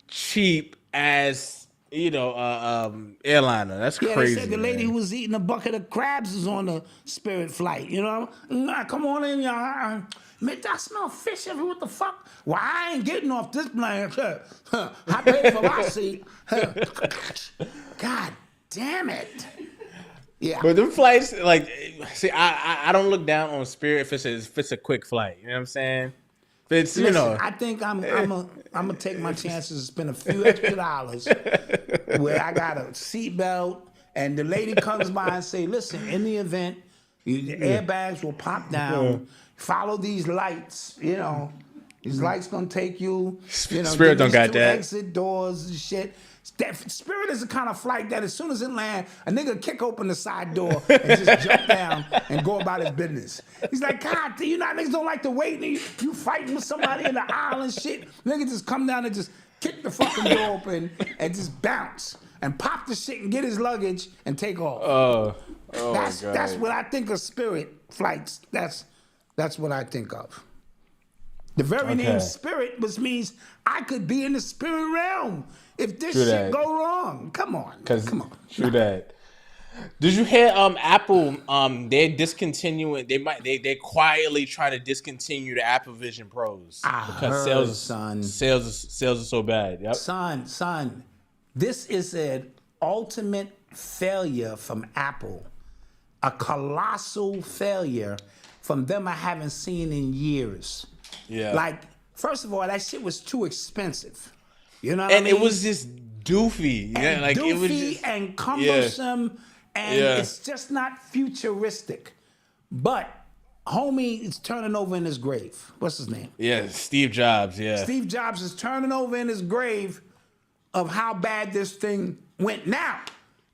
Speaker 3: cheap ass. Airliner. That's crazy.
Speaker 4: They said the lady who was eating a bucket of crabs was on the Spirit flight. Come on in, y'all. Man, I smell fish everywhere. What the fuck? Well, I ain't getting off this plane. I paid for my seat. God damn it. Yeah.
Speaker 3: But them flights, like, see, I don't look down on Spirit if it's a quick flight. You know what I'm saying? It's,
Speaker 4: I think I'm gonna take my chances and spend a few extra dollars where I got a seatbelt and the lady comes by and say, listen, in the event, the airbags will pop down, follow these lights, these lights gonna take you,
Speaker 3: Spirit don't got that.
Speaker 4: Exit doors and shit. Spirit is the kind of flight that as soon as it lands, a nigga kick open the side door and just jump down and go about his business. He's like, God, niggas don't like to wait. You fighting with somebody in the aisle and shit. Nigga just come down and just kick the fucking door open and just bounce and pop the shit and get his luggage and take off. That's what I think of spirit flights. That's what I think of. The very name spirit, which means I could be in the spirit realm if this shit go wrong. Come on.
Speaker 3: True that. Did you hear Apple they're discontinuing they quietly try to discontinue the Apple Vision Pros because sales are so bad. Yep.
Speaker 4: Son, this is an ultimate failure from Apple. A colossal failure from them I haven't seen in years. Yeah. Like, first of all, that shit was too expensive. You know what I mean?
Speaker 3: And it was just doofy.
Speaker 4: And
Speaker 3: like
Speaker 4: doofy
Speaker 3: it was just,
Speaker 4: and cumbersome. And it's just not futuristic. But homie is turning over in his grave. What's his name?
Speaker 3: Yeah, Steve Jobs,
Speaker 4: Steve Jobs is turning over in his grave of how bad this thing went. Now,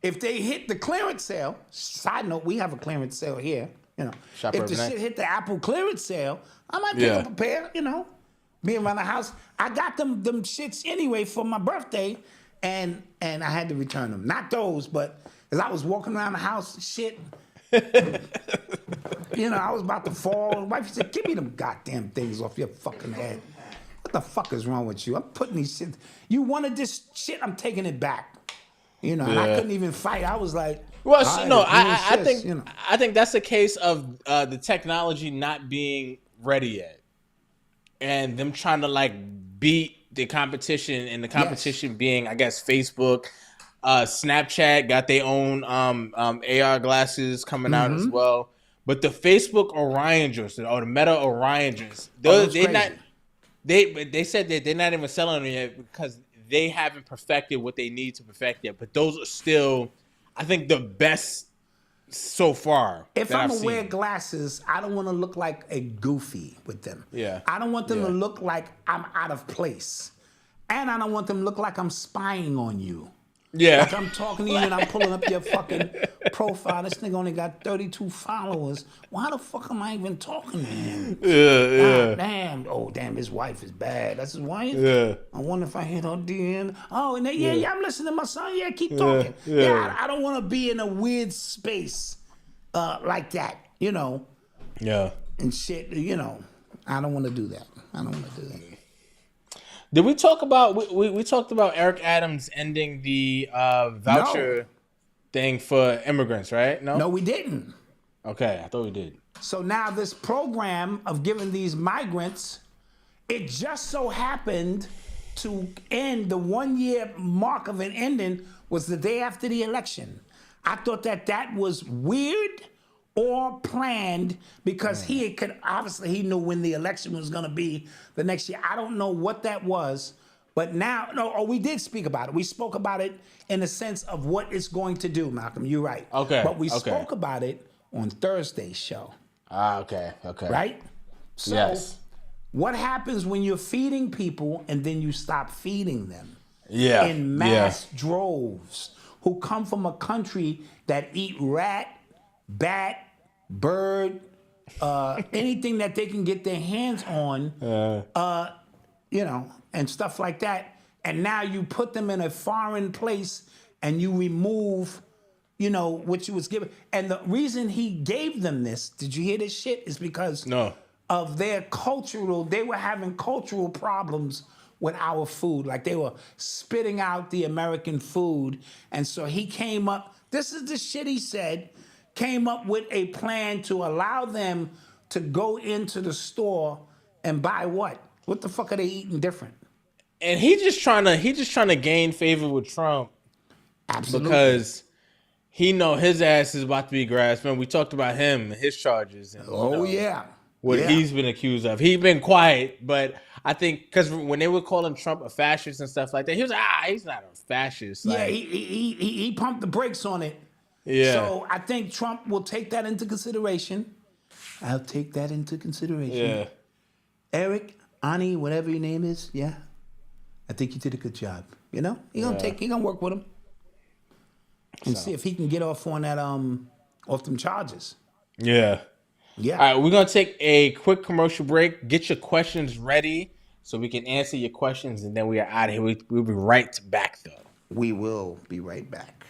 Speaker 4: if they hit the clearance sale, side note, we have a clearance sale here. You know, if the shit hit the Apple clearance sale, I might pick up a pair, you know, be around the house. I got them shits anyway for my birthday, and I had to return them. Not those, but as I was walking around the house, shit, you know, I was about to fall. My wife said, "Give me them goddamn things off your fucking head. What the fuck is wrong with you? I'm putting these shit. You wanted this shit, I'm taking it back." You know, and I couldn't even fight. I was like,
Speaker 3: well, I think you know. I think that's a case of the technology not being ready yet, and them trying to like beat the competition, and the competition being, I guess, Facebook, Snapchat got their own AR glasses coming out as well. But the Facebook Orioners or the Meta Orioners, they said that they're not even selling them yet because they haven't perfected what they need to perfect yet. But those are still, I think, the best so far.
Speaker 4: If I'm gonna wear glasses, I don't want to look like a goofy with them. Yeah. I don't want them to look like I'm out of place. And I don't want them to look like I'm spying on you. Yeah. Like I'm talking to you and I'm pulling up your fucking profile. This nigga only got 32 followers. Why the fuck am I even talking to him? Yeah. Damn. Oh, damn, his wife is bad. That's his wife? Yeah. I wonder if I hit her DM. Oh, and I'm listening to my son. Yeah, keep talking. Yeah, I don't want to be in a weird space like that, you know? Yeah. And shit, you know. I don't want to do that.
Speaker 3: Did we talk about we talked about Eric Adams ending the voucher thing for immigrants, right?
Speaker 4: No, we didn't.
Speaker 3: Okay, I thought we did.
Speaker 4: So now this program of giving these migrants, it just so happened to end, the 1 year mark of an ending was the day after the election. I thought that was weird or planned because he knew when the election was going to be the next year. I don't know what that was, but now, we did speak about it. We spoke about it in the sense of what it's going to do, Malcolm. You're right. Okay. But we spoke about it on Thursday's show.
Speaker 3: Okay.
Speaker 4: Right? So what happens when you're feeding people and then you stop feeding them? Yeah. In mass droves who come from a country that eat rat, bat, bird, anything that they can get their hands on, you know, and stuff like that. And now you put them in a foreign place and you remove, you know, what you was given. And the reason he gave them this, did you hear this shit? Is because of they were having cultural problems with our food. Like they were spitting out the American food. And so he came up, this is the shit he said, came up with a plan to allow them to go into the store and buy what? What the fuck are they eating different?
Speaker 3: And he's just trying to gain favor with Trump. Absolutely. Because he know his ass is about to be grasped. Man, we talked about him and his charges. And, what he's been accused of. He's been quiet, but I think because when they were calling Trump a fascist and stuff like that, he was like, he's not a fascist.
Speaker 4: Yeah, he pumped the brakes on it. Yeah. So I think Trump will take that into consideration. I'll take that into consideration. Yeah. Eric, Ani, whatever your name is, I think you did a good job. You know? He gonna work with him. And see if he can get off on that off them charges. Yeah. Yeah. All right, we're gonna take a quick commercial break. Get your questions ready.
Speaker 3: so we can answer your questions, and then we are out of here. We'll be right back, though.
Speaker 4: We will be right back.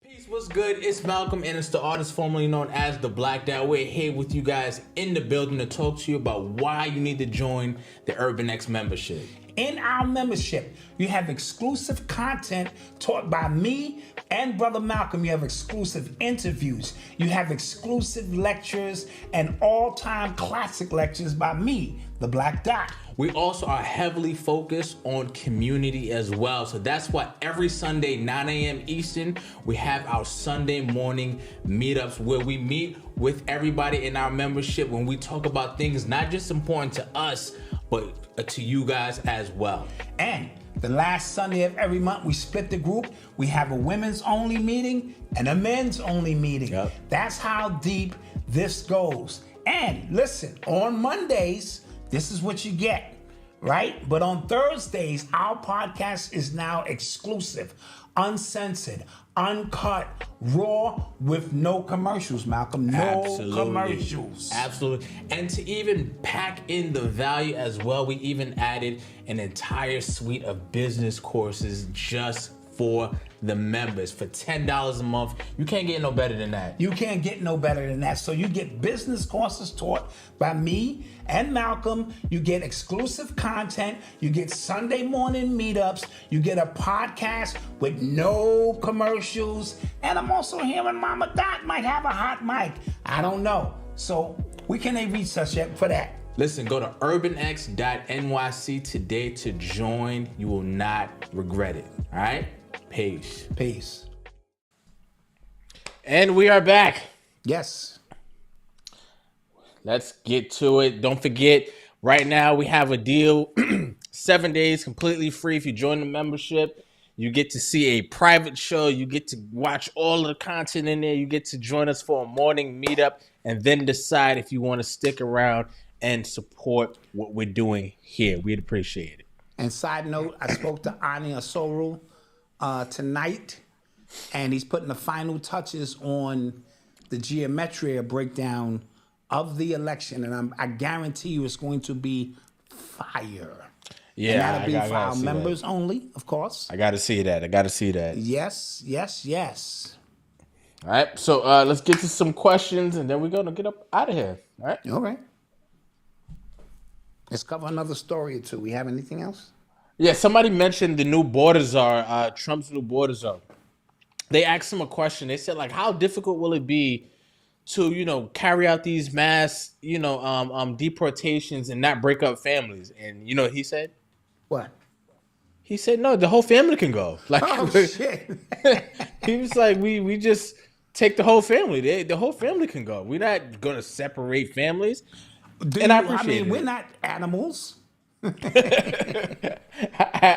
Speaker 3: Peace, what's good? It's Malcolm, and it's the artist formerly known as The Black Dot. We're here with you guys in the building to talk to you about why you need to join the Urban X membership.
Speaker 4: In our membership, you have exclusive content taught by me and Brother Malcolm. You have exclusive interviews. You have exclusive lectures and all-time classic lectures by me, The Black Dot.
Speaker 3: We also are heavily focused on community as well. So that's why every Sunday, 9 a.m. Eastern, we have our Sunday morning meetups where we meet with everybody in our membership when we talk about things not just important to us, but to you guys as well.
Speaker 4: And the last Sunday of every month, we split the group. We have a women's only meeting and a men's only meeting.
Speaker 3: Yep.
Speaker 4: That's how deep this goes. And listen, on Mondays, this is what you get, right? But on Thursdays, our podcast is now exclusive, uncensored, uncut, raw, with no commercials, Malcolm. No commercials.
Speaker 3: Absolutely. And to even pack in the value as well, we even added an entire suite of business courses just for the members for $10 a month. You can't get no better than that.
Speaker 4: You can't get no better than that. So you get business courses taught by me and Malcolm. You get exclusive content. You get Sunday morning meetups. You get a podcast with no commercials. And I'm also hearing Mama Dot might have a hot mic. I don't know. So we can reach us yet for that.
Speaker 3: Listen, go to urbanx.nyc today to join. You will not regret it. All right? Peace.
Speaker 4: Peace.
Speaker 3: And we are back.
Speaker 4: Yes.
Speaker 3: Let's get to it. Don't forget, right now we have a deal. 7 days completely free. If you join the membership, you get to see a private show. You get to watch all of the content in there. You get to join us for a morning meetup and then decide if you want to stick around and support what we're doing here. We'd appreciate it.
Speaker 4: And side note, I spoke to Ani Asoro tonight, and he's putting the final touches on the geometria breakdown of the election, and I guarantee you it's going to be fire.
Speaker 3: Yeah,
Speaker 4: and that'll be
Speaker 3: I
Speaker 4: for our
Speaker 3: gotta see
Speaker 4: members
Speaker 3: that.
Speaker 4: only, of course.
Speaker 3: I got to see that.
Speaker 4: Yes, yes, yes.
Speaker 3: All right, so let's get to some questions, and then we're going to get up out of here. All right?
Speaker 4: All right. Let's cover another story or two. We have anything else?
Speaker 3: Yeah, somebody mentioned the new border czar, Trump's new border czar. They asked him a question. They said, like, how difficult will it be to, carry out these mass, deportations and not break up families? And you know what he said?
Speaker 4: What?
Speaker 3: He said, no, the whole family can go. Like,
Speaker 4: Oh, shit.
Speaker 3: he was like, we just take the whole family. The whole family can go. We're not going to separate families. I appreciate it.
Speaker 4: We're not animals.
Speaker 3: I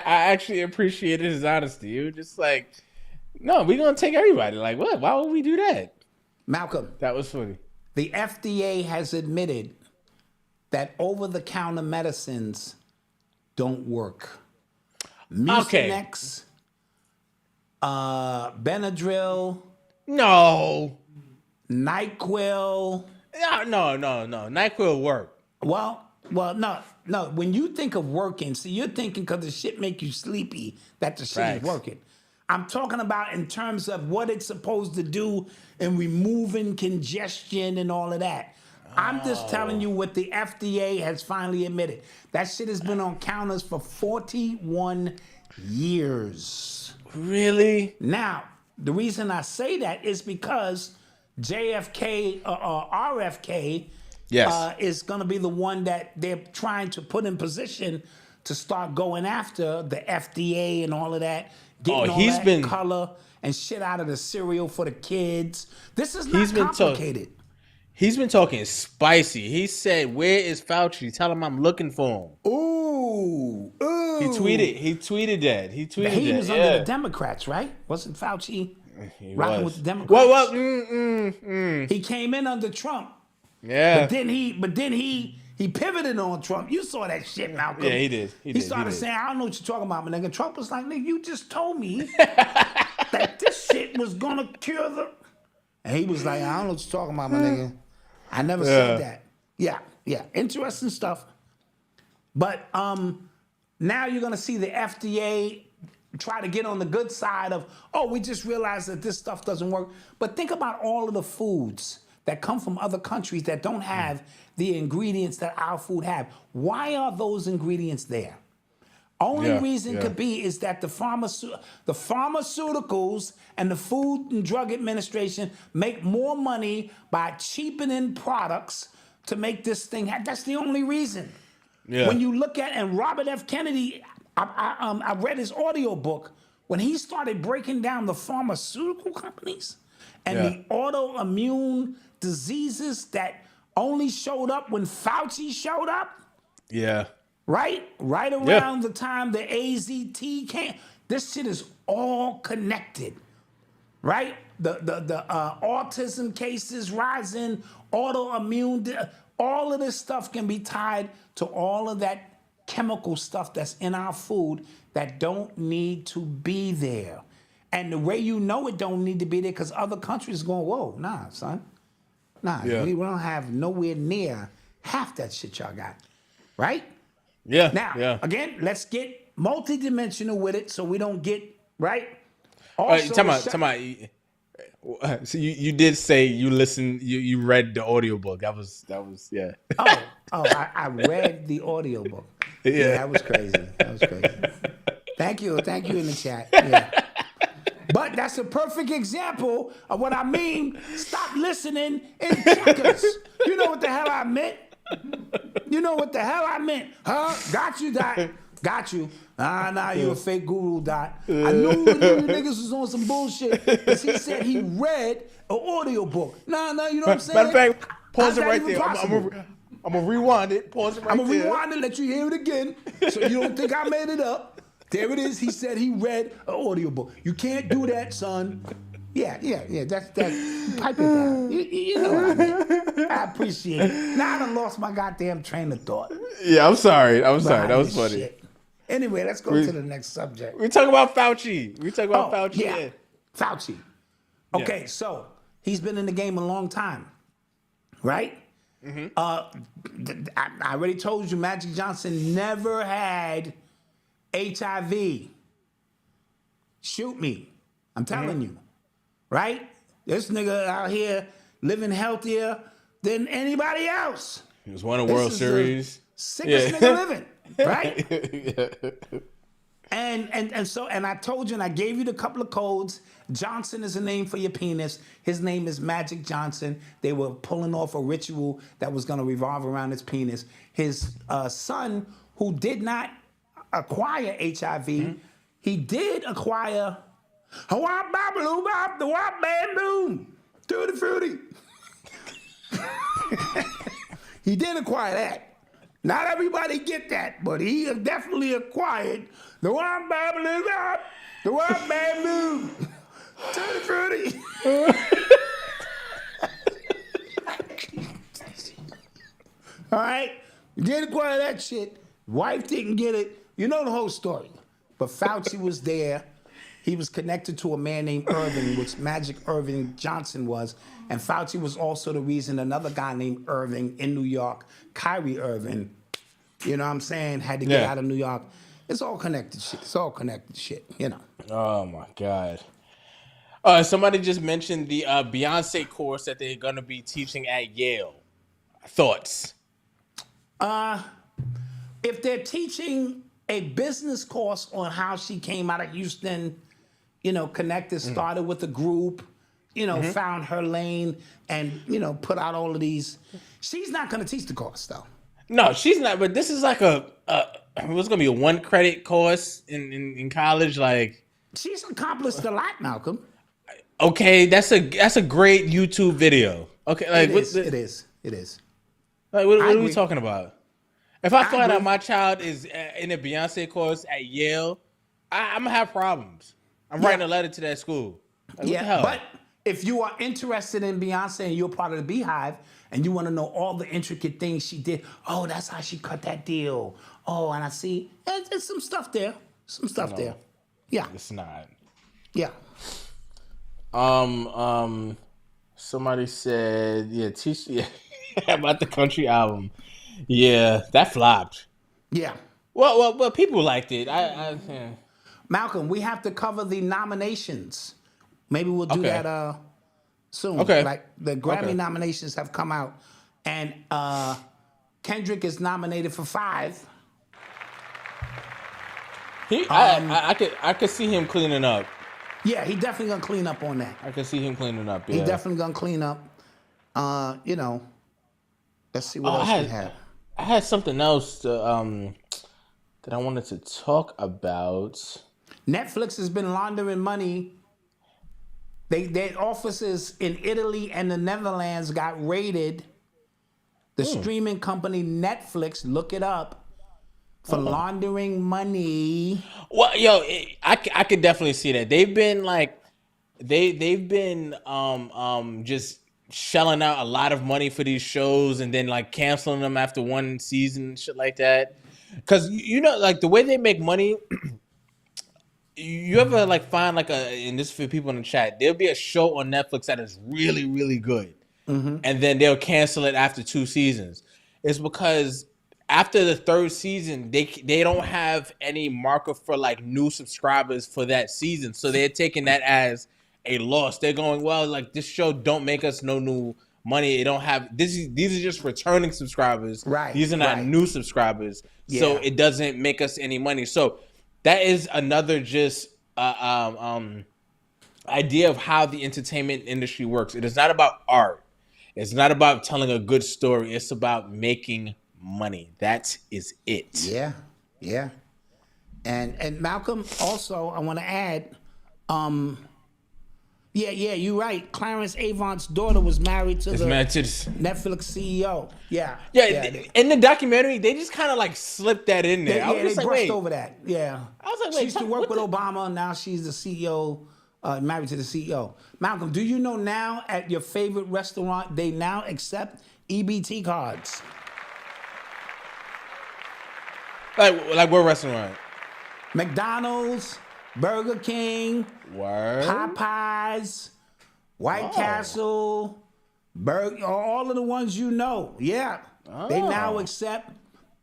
Speaker 3: actually appreciated his honesty. It was just like, no, we're going to take everybody. Like, what? Why would we do that?
Speaker 4: Malcolm.
Speaker 3: That was funny.
Speaker 4: The FDA has admitted that over-the-counter medicines don't work. Mucinex, Benadryl,
Speaker 3: No.
Speaker 4: NyQuil.
Speaker 3: No. NyQuil work.
Speaker 4: Well, no. When you think of working, see, you're thinking because the shit make you sleepy that the shit
Speaker 3: Facts.
Speaker 4: is working. I'm talking about in terms of what it's supposed to do in removing congestion and all of that. I'm just telling you what the FDA has finally admitted. That shit has been on counters for 41 years.
Speaker 3: Really?
Speaker 4: Now, the reason I say that is because JFK, RFK,
Speaker 3: Yes.
Speaker 4: is going to be the one that they're trying to put in position to start going after the FDA and all of that. Getting all that color and shit out of the cereal for the kids. This is not complicated.
Speaker 3: He's been talking spicy. He said, "Where is Fauci? Tell him I'm looking for him."
Speaker 4: Ooh.
Speaker 3: He tweeted that.
Speaker 4: He was under the Democrats, right? Wasn't Fauci
Speaker 3: He
Speaker 4: rocking
Speaker 3: was.
Speaker 4: with the Democrats?
Speaker 3: What?
Speaker 4: He came in under Trump.
Speaker 3: Yeah.
Speaker 4: But then he pivoted on Trump. You saw that shit, Malcolm.
Speaker 3: Yeah, he did.
Speaker 4: He started saying, I don't know what you're talking about, my nigga. Trump was like, nigga, you just told me that this shit was gonna cure the... And he was like, I don't know what you're talking about, my nigga. I never said that. Yeah. Interesting stuff. But now you're gonna see the FDA try to get on the good side of, we just realized that this stuff doesn't work. But think about all of the foods that come from other countries that don't have the ingredients that our food have. Why are those ingredients there? Only reason could be is that the pharmaceuticals and the Food and Drug Administration make more money by cheapening products to make this thing happen. That's the only reason. Yeah. When you look at, and Robert F. Kennedy, I read his audio book, when he started breaking down the pharmaceutical companies and the autoimmune diseases that only showed up when Fauci showed up. Yeah. Right around the time the AZT came. This shit is all connected, right? The autism cases rising, autoimmune, all of this stuff can be tied to all of that chemical stuff that's in our food that don't need to be there. And the way you know it don't need to be there, because other countries going, whoa, nah, son. Nah, we don't have nowhere near half that shit y'all got, right? Yeah. Now, again, let's get multidimensional with it so we don't get, right? Also,
Speaker 3: tell me. So you did say you listened, you read the audiobook. That was
Speaker 4: I read the audiobook. Yeah, that was crazy. Thank you in the chat. Yeah. But that's a perfect example of what I mean. Stop listening and check us. You know what the hell I meant? Huh? Got you, Dot. Got you. Nah, you a fake guru, Dot. I knew you niggas was on some bullshit because he said he read an audio book. Nah, you know what I'm saying?
Speaker 3: Matter of fact, pause it right there. I'm going to rewind it. Pause it right there.
Speaker 4: I'm going to rewind it, let you hear it again so you don't think I made it up. There it is. He said he read an audio book. You can't do that, son. Yeah. That's pipe it down. You know what I mean. I appreciate it. Now I done lost my goddamn train of thought.
Speaker 3: Yeah, I'm sorry. That was funny.
Speaker 4: Shit. Anyway, let's go to the next subject.
Speaker 3: We talk about Fauci. Fauci.
Speaker 4: Yeah. Fauci. Okay, so he's been in the game a long time, right? Mm-hmm. I already told you Magic Johnson never had HIV. Shoot me. I'm telling you. Right? This nigga out here living healthier than anybody else.
Speaker 3: He was won a World Series.
Speaker 4: Sickest nigga living. Right? And I told you, and I gave you the couple of codes. Johnson is a name for your penis. His name is Magic Johnson. They were pulling off a ritual that was going to revolve around his penis. His son, who did not acquire HIV, he did acquire the wop band tutti frutti. He did acquire that. Not everybody get that, but he definitely acquired the wop band tutti frutti. All right, he did acquire that shit. Wife didn't get it. You know the whole story. But Fauci was there. He was connected to a man named Irving, which Magic Irving Johnson was. And Fauci was also the reason another guy named Irving in New York, Kyrie Irving, you know what I'm saying, had to get out of New York. It's all connected shit. You know.
Speaker 3: Oh, my God. Somebody just mentioned the Beyonce course that they're going to be teaching at Yale. Thoughts?
Speaker 4: If they're teaching a business course on how she came out of Houston, connected, started with a group, found her lane and, put out all of these. She's not going to teach the course, though.
Speaker 3: No, she's not. But this is like it was going to be a 1-credit course in college. Like,
Speaker 4: she's accomplished a lot, Malcolm.
Speaker 3: Okay, that's a great YouTube video. Okay, like
Speaker 4: It is.
Speaker 3: Like what
Speaker 4: I
Speaker 3: are we
Speaker 4: agree.
Speaker 3: talking about? If I find out
Speaker 4: agree.
Speaker 3: my child is in a Beyonce course at Yale, I'm gonna have problems. I'm
Speaker 4: Yeah.
Speaker 3: writing a letter to that school. Like, what the hell?
Speaker 4: But if you are interested in Beyonce and you're part of the Beehive and you want to know all the intricate things she did, oh, that's how she cut that deal. Oh, and I see there's some stuff there. There. Yeah.
Speaker 3: It's not.
Speaker 4: Yeah.
Speaker 3: Somebody said, about the country album. Yeah, that flopped.
Speaker 4: Yeah.
Speaker 3: Well, people liked it. Yeah.
Speaker 4: Malcolm, we have to cover the nominations. Maybe we'll do
Speaker 3: Okay.
Speaker 4: that soon.
Speaker 3: Okay.
Speaker 4: Like the Grammy
Speaker 3: Okay.
Speaker 4: nominations have come out, and Kendrick is nominated for 5.
Speaker 3: I could see him cleaning up.
Speaker 4: Yeah, he definitely gonna clean up on that.
Speaker 3: I could see him cleaning up. Yeah.
Speaker 4: He definitely gonna clean up. Let's see what else we have.
Speaker 3: I had something else that I wanted to talk about.
Speaker 4: Netflix has been laundering money. Their offices in Italy and the Netherlands got raided. The streaming company Netflix, look it up, for laundering money.
Speaker 3: Well, I could definitely see that. They've been like, they've been just shelling out a lot of money for these shows and then like canceling them after one season, shit like that. Because like the way they make money. You ever like find like and this is for people in the chat, there'll be a show on Netflix that is really, really good. And then they'll cancel it after 2 seasons. It's because after the 3rd season, they don't have any marker for like new subscribers for that season. So they're taking that as a loss. They're going, well, like this show don't make us no new money. It don't have these are just returning subscribers.
Speaker 4: Right.
Speaker 3: These are not new subscribers.
Speaker 4: Yeah.
Speaker 3: So it doesn't make us any money. So that is another just idea of how the entertainment industry works. It is not about art. It's not about telling a good story. It's about making money. That is it.
Speaker 4: Yeah. And Malcolm, also, I want to add, you're right. Clarence Avant's daughter was married to Netflix CEO. Yeah.
Speaker 3: In the documentary, they just kind of like slipped that in there.
Speaker 4: They brushed over that. Yeah.
Speaker 3: I was like, wait,
Speaker 4: she used to work with Obama. Now she's the CEO, married to the CEO. Malcolm, do you know now at your favorite restaurant, they now accept EBT cards?
Speaker 3: Like what restaurant?
Speaker 4: McDonald's, Burger King, Popeyes, White Castle, all of the ones you know. Yeah. They now accept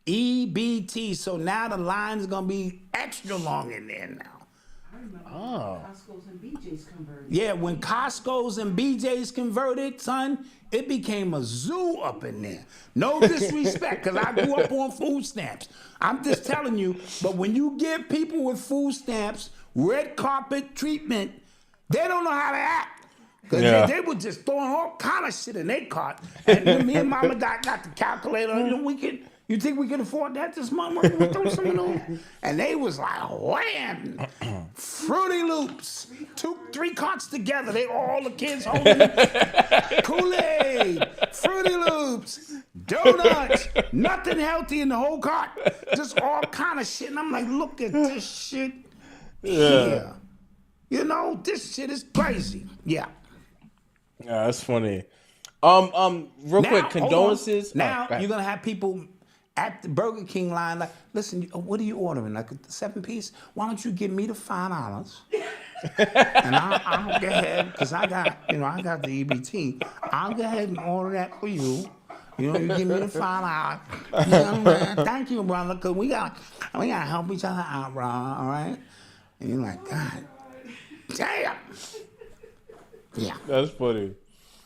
Speaker 4: EBT. So now the line's going to be extra long in there now.
Speaker 9: I remember Costco's and BJ's converted.
Speaker 4: Yeah, when Costco's and BJ's converted, son, it became a zoo up in there. No disrespect, because I grew up on food stamps. I'm just telling you, but when you give people with food stamps red carpet treatment, they don't know how to act. Because they were just throwing all kind of shit in their cart. And me and Mama got the calculator. You think we can afford that this month? We'll throw some of those. And they was like, wham! Fruity Loops. 3 carts together. All the kids holding Kool-Aid, Fruity Loops, donuts, nothing healthy in the whole cart. Just all kind of shit. And I'm like, look at this shit here. This shit is crazy. Yeah.
Speaker 3: Yeah, that's funny. Real quick, condolences.
Speaker 4: Now you're gonna have people at the Burger King line like, listen, what are you ordering? Like a 7-piece? Why don't you give me the $5? And I'll go ahead, because I got the EBT. I'll go ahead and order that for you. You give me the $5. Thank you, brother, because we gotta help each other out, bro. All right? And you're like, God damn. Yeah.
Speaker 3: That's funny.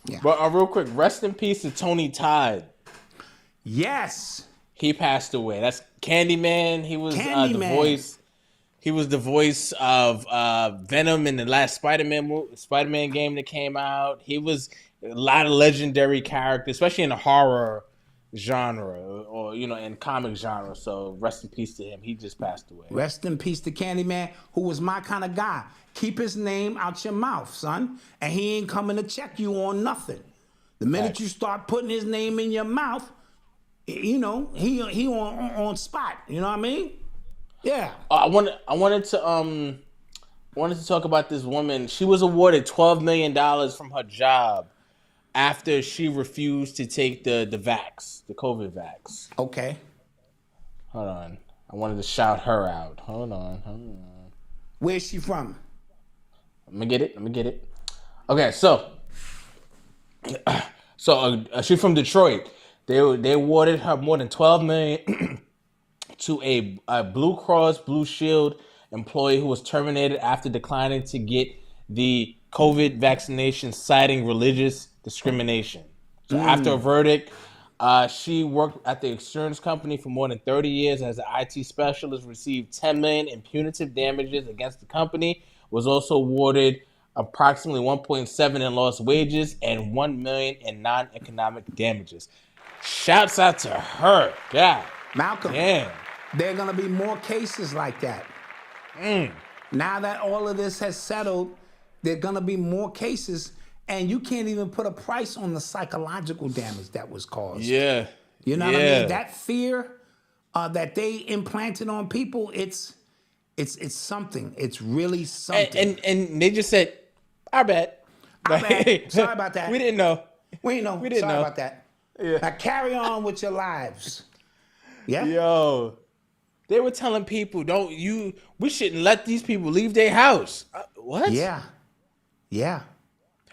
Speaker 4: Yeah.
Speaker 3: But real quick, rest in peace to Tony Todd.
Speaker 4: Yes.
Speaker 3: He passed away. That's Candyman. He was the voice. He was the voice of Venom in the last Spider-Man game that came out. He was a lot of legendary characters, especially in the horror genre or in comic genre. So rest in peace to him. He just passed away.
Speaker 4: Rest in peace to Candyman, who was my kind of guy. Keep his name out your mouth, son. And he ain't coming to check you on nothing. The minute
Speaker 3: Facts.
Speaker 4: you start putting his name in your mouth, you know, he on spot. You know what I mean? Yeah.
Speaker 3: I wanted to talk about this woman. She was awarded $12 million from her job after she refused to take the vax, the COVID vax.
Speaker 4: Okay.
Speaker 3: Hold on. I wanted to shout her out. Hold on.
Speaker 4: Where's she from?
Speaker 3: Let me get it. Okay, so she's from Detroit. They awarded her more than $12 million to a Blue Cross Blue Shield employee who was terminated after declining to get the COVID vaccination, citing religious discrimination. So after a verdict, she worked at the insurance company for more than 30 years as an IT specialist, received $10 million in punitive damages against the company, was also awarded approximately $1.7 million in lost wages and $1 million in non-economic damages. Shouts out to her. God.
Speaker 4: Malcolm.
Speaker 3: Damn.
Speaker 4: There are going to be more cases like that. Now that all of this has settled, there are going to be more cases, and you can't even put a price on the psychological damage that was caused.
Speaker 3: Yeah.
Speaker 4: You know what I mean? That fear that they implanted on people, it's something. It's really something.
Speaker 3: And they just said, our bad.
Speaker 4: Our bad. Sorry about that.
Speaker 3: We didn't know.
Speaker 4: We didn't know.
Speaker 3: We didn't
Speaker 4: Sorry
Speaker 3: know.
Speaker 4: about that.
Speaker 3: Yeah.
Speaker 4: Now carry on with your lives. Yeah.
Speaker 3: Yo. They were telling people, we shouldn't let these people leave their house. What?
Speaker 4: Yeah. Yeah.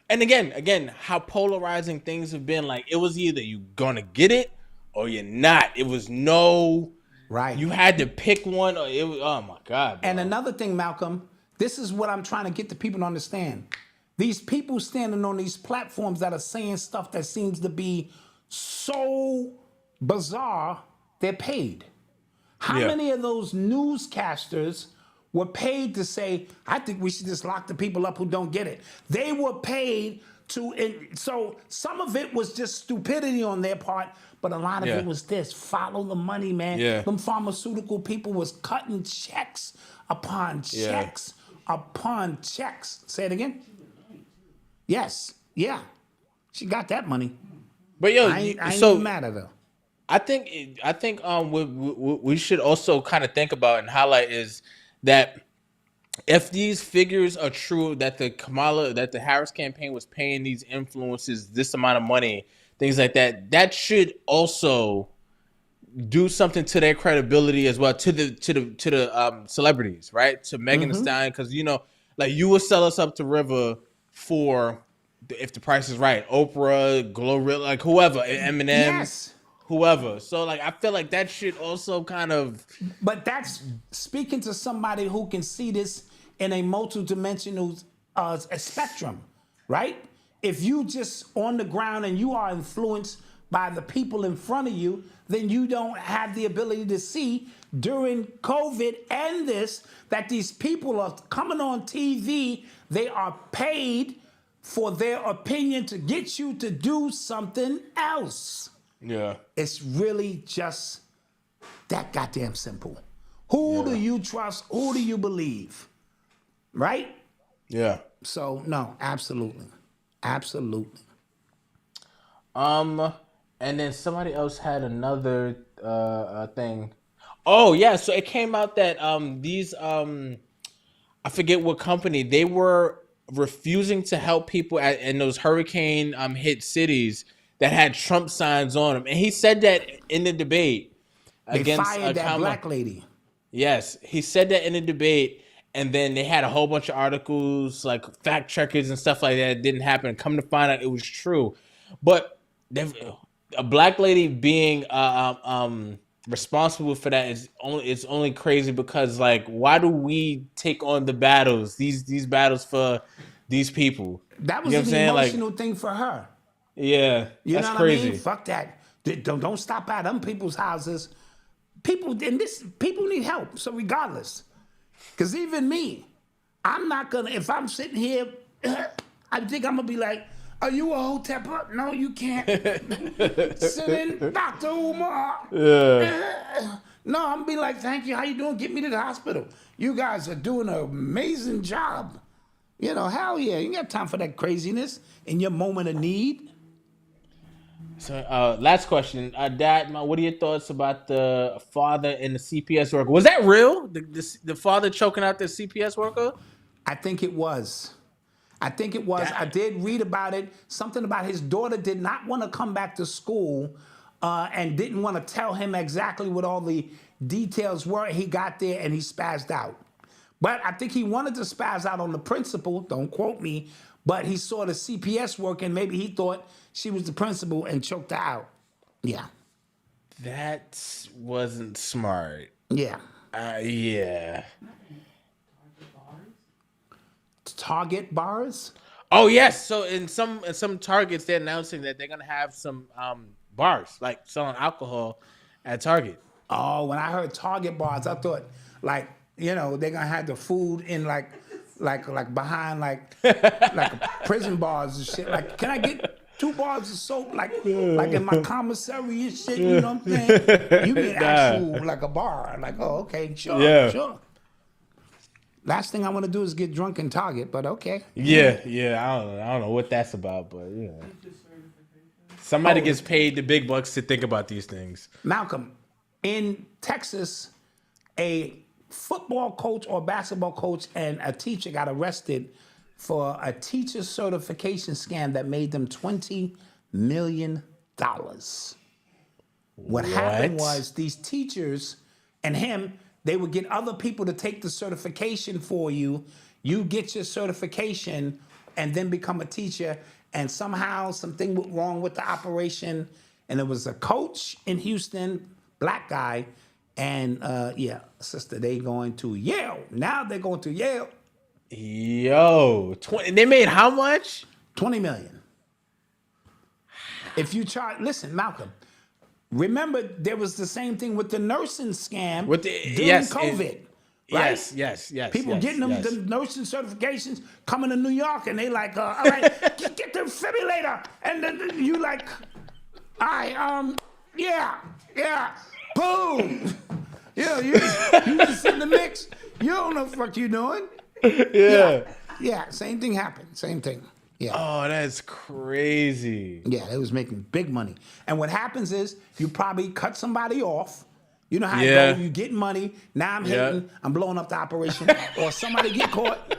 Speaker 3: And again, how polarizing things have been. Like, it was either you gonna get it or you're not. It was no,
Speaker 4: right.
Speaker 3: You had to pick one, or it was, oh my God, bro.
Speaker 4: And another thing, Malcolm, this is what I'm trying to get the people to understand. These people standing on these platforms that are saying stuff that seems to be so bizarre, they're paid. How many of those newscasters were paid to say, I think we should just lock the people up who don't get it? They were paid so some of it was just stupidity on their part, but a lot of it was this, follow the money, man.
Speaker 3: Yeah.
Speaker 4: Them pharmaceutical people was cutting checks upon checks upon checks. Say it again? Yes. Yeah. She got that money.
Speaker 3: But yo,
Speaker 4: I ain't even mad at her.
Speaker 3: I think we should also kind of think about and highlight is that if these figures are true, that the Harris campaign was paying these influencers this amount of money, things like that, that should also do something to their credibility as well, to the celebrities, right? To Megan Thee Stallion, because like you will sell us up to River for if the price is right, Oprah, Glorilla, like whoever, Eminem.
Speaker 4: Yes.
Speaker 3: Whoever. So, like, I feel like that should also kind of...
Speaker 4: But that's speaking to somebody who can see this in a multidimensional spectrum, right? If you just on the ground and you are influenced by the people in front of you, then you don't have the ability to see during COVID and this, that these people are coming on TV, they are paid for their opinion to get you to do something else.
Speaker 3: Yeah.
Speaker 4: It's really just that goddamn simple. Who do you trust? Who do you believe? Right?
Speaker 3: Yeah.
Speaker 4: So, no, absolutely. Absolutely.
Speaker 3: And then somebody else had another thing. Oh, yeah. So it came out that these, I forget what company, they were refusing to help people in those hurricane hit cities that had Trump signs on them. And he said that in the debate against
Speaker 4: They fired that black lady.
Speaker 3: Yes, he said that in the debate, and then they had a whole bunch of articles, like fact checkers and stuff like that. It didn't happen. Come to find out, it was true. But a black lady being responsible for that is only crazy because, like, why do we take on the battles, these battles for these people?
Speaker 4: That was an emotional thing for her.
Speaker 3: Yeah,
Speaker 4: you
Speaker 3: that's
Speaker 4: know what
Speaker 3: crazy.
Speaker 4: I mean? Fuck that. Don't stop at them people's houses. People need help. So regardless, because even me, I'm not gonna. If I'm sitting here, I think I'm gonna be like, "Are you a hotepper? No, you can't." Sit in, Dr. Umar.
Speaker 3: Yeah.
Speaker 4: No, I'm gonna be like, "Thank you. How you doing? Get me to the hospital. You guys are doing an amazing job." Hell yeah. You ain't got time for that craziness in your moment of need.
Speaker 3: So, last question, Dad. What are your thoughts about the father and the CPS worker? Was that real? The father choking out the CPS worker?
Speaker 4: I think it was. I think it was. I
Speaker 3: That
Speaker 4: did read about it. Something about his daughter did not want to come back to school and didn't want to tell him exactly what all the details were. He got there and he spazzed out. But I think he wanted to spaz out on the principal. Don't quote me. But he saw the CPS work and maybe he thought she was the principal and choked her out. Yeah.
Speaker 3: that wasn't smart.
Speaker 4: Yeah.
Speaker 3: Yeah.
Speaker 4: Target bars?
Speaker 3: Oh yes. So in some Targets, they're announcing that they're gonna have some bars like selling alcohol at Target.
Speaker 4: Oh, when I heard Target bars, I thought like, they're gonna have the food in like behind like prison bars and shit. Like, can I get 2 bars of soap like in my commissary and shit? You know what I'm saying? You get actual like a bar. Like, oh, okay, sure. Last thing I want to do is get drunk in Target, but okay.
Speaker 3: Yeah. I don't know what that's about, but somebody gets paid the big bucks to think about these things.
Speaker 4: Malcolm, in Texas, a football coach or basketball coach and a teacher got arrested for a teacher certification scam that made them $20 million. What happened was these teachers and him, they would get other people to take the certification for you. You get your certification and then become a teacher. And somehow something went wrong with the operation. And it was a coach in Houston, black guy. And sister, they going to Yale. Now they're going to Yale.
Speaker 3: Yo, 20. They made how much?
Speaker 4: $20 million. If you listen, Malcolm. Remember, there was the same thing with the nursing scam during COVID. Right?
Speaker 3: Yes.
Speaker 4: People getting them the nursing certifications coming to New York, and they like, all right, get the defibrillator, and then you like, all right, yeah, boom. You just in the mix. You don't know what the fuck you doing. Yeah. Same thing happened. Same thing. Yeah.
Speaker 3: Oh, that's crazy.
Speaker 4: Yeah, they was making big money. And what happens is you probably cut somebody off. You know how it goes. You get money. Now I'm hitting. I'm blowing up the operation. Or somebody get caught.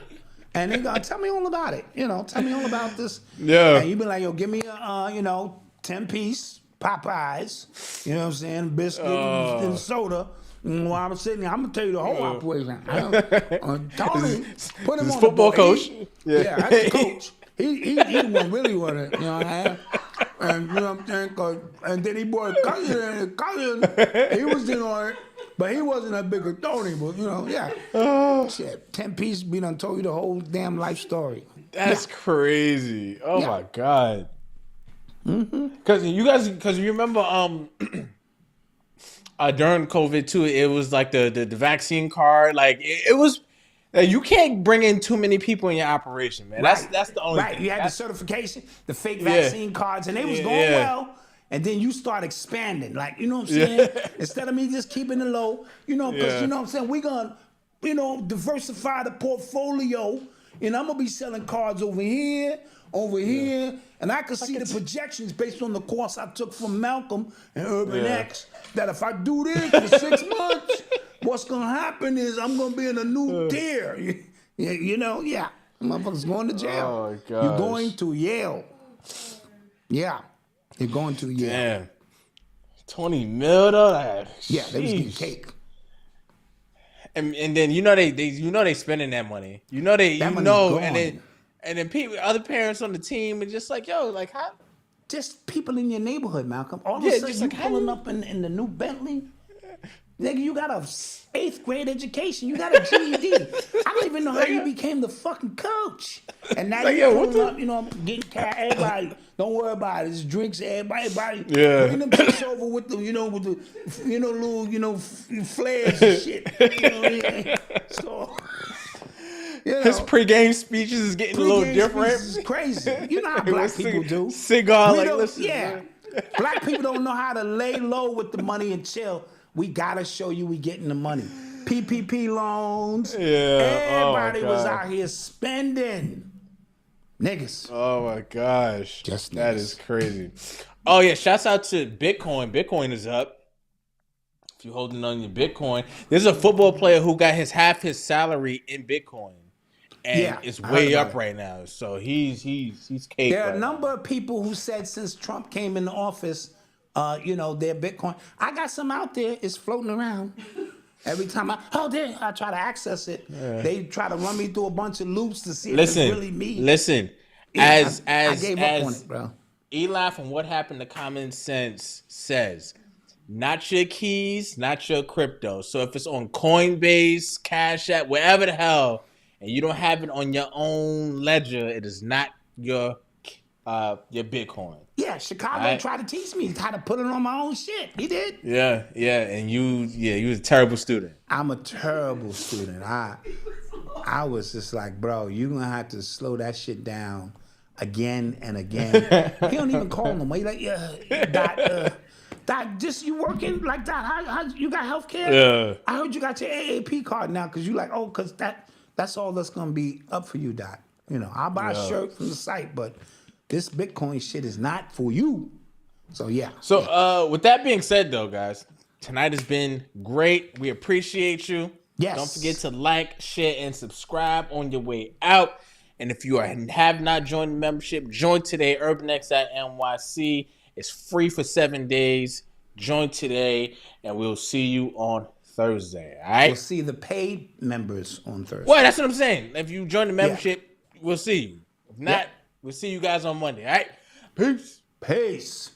Speaker 4: And they go, tell me all about it. Tell me all about this.
Speaker 3: Yeah.
Speaker 4: And you be like, yo, give me a, 10-piece Popeyes. You know what I'm saying? Biscuit and soda. While I'm sitting there, I'm gonna tell you the whole operation. Tony, put him on
Speaker 3: football
Speaker 4: the
Speaker 3: coach.
Speaker 4: Yeah, that's the coach. He the one really want it. And you know what I'm saying? And then he brought a cousin, and his cousin, he was in on it, but he wasn't as big as Tony. But shit, 10-piece. We done told you the whole damn life story.
Speaker 3: That's crazy. Oh my god. Because you remember during COVID too, it was like the vaccine card. Like it was, you can't bring in too many people in your operation, man.
Speaker 4: Right.
Speaker 3: That's the only thing.
Speaker 4: Right, you had the certification, the fake vaccine cards, and they was going well. And then you start expanding, like, you know what I'm saying? Instead of me just keeping it low, because you know what I'm saying, we gonna, diversify the portfolio, and I'm gonna be selling cards over here, and I can see the projections based on the course I took from Malcom and Urban X, that if I do this for 6 months, what's gonna happen is I'm gonna be in a new tier. Motherfuckers going to jail.
Speaker 3: Oh my gosh.
Speaker 4: You're going to Yale. Yeah. You're going to Yale.
Speaker 3: Damn. 20 mil though?
Speaker 4: Yeah, they was getting cake.
Speaker 3: And then they spending that money. And then people, other parents on the team are just like, yo, like how?
Speaker 4: Just people in your neighborhood, Malcolm. All of a sudden, you pulling up in the new Bentley. Nigga, you got a 8th grade education. You got a GED. I don't even know how you became the fucking coach. And now you're pulling up, getting cash. Everybody, don't worry about it. It's drinks. Everybody. Bring them chicks over with the, little, flares and shit. So.
Speaker 3: His pregame speeches is getting a little different.
Speaker 4: Is crazy. You know how black people do.
Speaker 3: Cigar, listen.
Speaker 4: Yeah. Black people don't know how to lay low with the money and chill. We gotta show you we getting the money. PPP loans.
Speaker 3: Yeah.
Speaker 4: Everybody was out here spending. Niggas.
Speaker 3: Oh my gosh.
Speaker 4: Just niggas.
Speaker 3: That is crazy. Oh yeah, shouts out to Bitcoin. Bitcoin is up. If you're holding on your Bitcoin, there's a football player who got half his salary in Bitcoin, and it's
Speaker 4: I heard
Speaker 3: way
Speaker 4: about
Speaker 3: up
Speaker 4: it.
Speaker 3: right now. So he's cake.
Speaker 4: There are a
Speaker 3: right
Speaker 4: number
Speaker 3: now.
Speaker 4: of people who said since Trump came in the office, their Bitcoin. I got some out there. It's floating around. Every time I try to access it, they try to run me through a bunch of loops to see if it's really me.
Speaker 3: Listen.
Speaker 4: Yeah,
Speaker 3: As
Speaker 4: I gave up on it, bro.
Speaker 3: Eli from What Happened to Common Sense says, not your keys, not your crypto. So if it's on Coinbase, Cash App, wherever the hell, and you don't have it on your own ledger, it is not your Bitcoin.
Speaker 4: Yeah, Chicago
Speaker 3: Right.
Speaker 4: tried to teach me how to put it on my own shit. He did.
Speaker 3: Yeah, and you was a terrible student.
Speaker 4: I'm a terrible student. I was just like, bro, you're gonna have to slow that shit down again and again. He don't even call no more. He like, Doc, just you working like that? How you got health care?
Speaker 3: Yeah.
Speaker 4: I heard you got your AAP card now because you like, because that's all that's gonna be up for you, Doc. I'll buy a shirt from the site, but this Bitcoin shit is not for you. So yeah.
Speaker 3: So with that being said, though, guys, tonight has been great. We appreciate you.
Speaker 4: Yes.
Speaker 3: Don't forget to like, share, and subscribe on your way out. And if you have not joined the membership, join today. UrbanX.NYC. It's free for 7 days. Join today, and we'll see you on Thursday. All right.
Speaker 4: We'll see the paid members on Thursday.
Speaker 3: Well, that's what I'm saying. If you join the membership, we'll see you. If not, we'll see you guys on Monday. All right. Peace.
Speaker 4: Peace.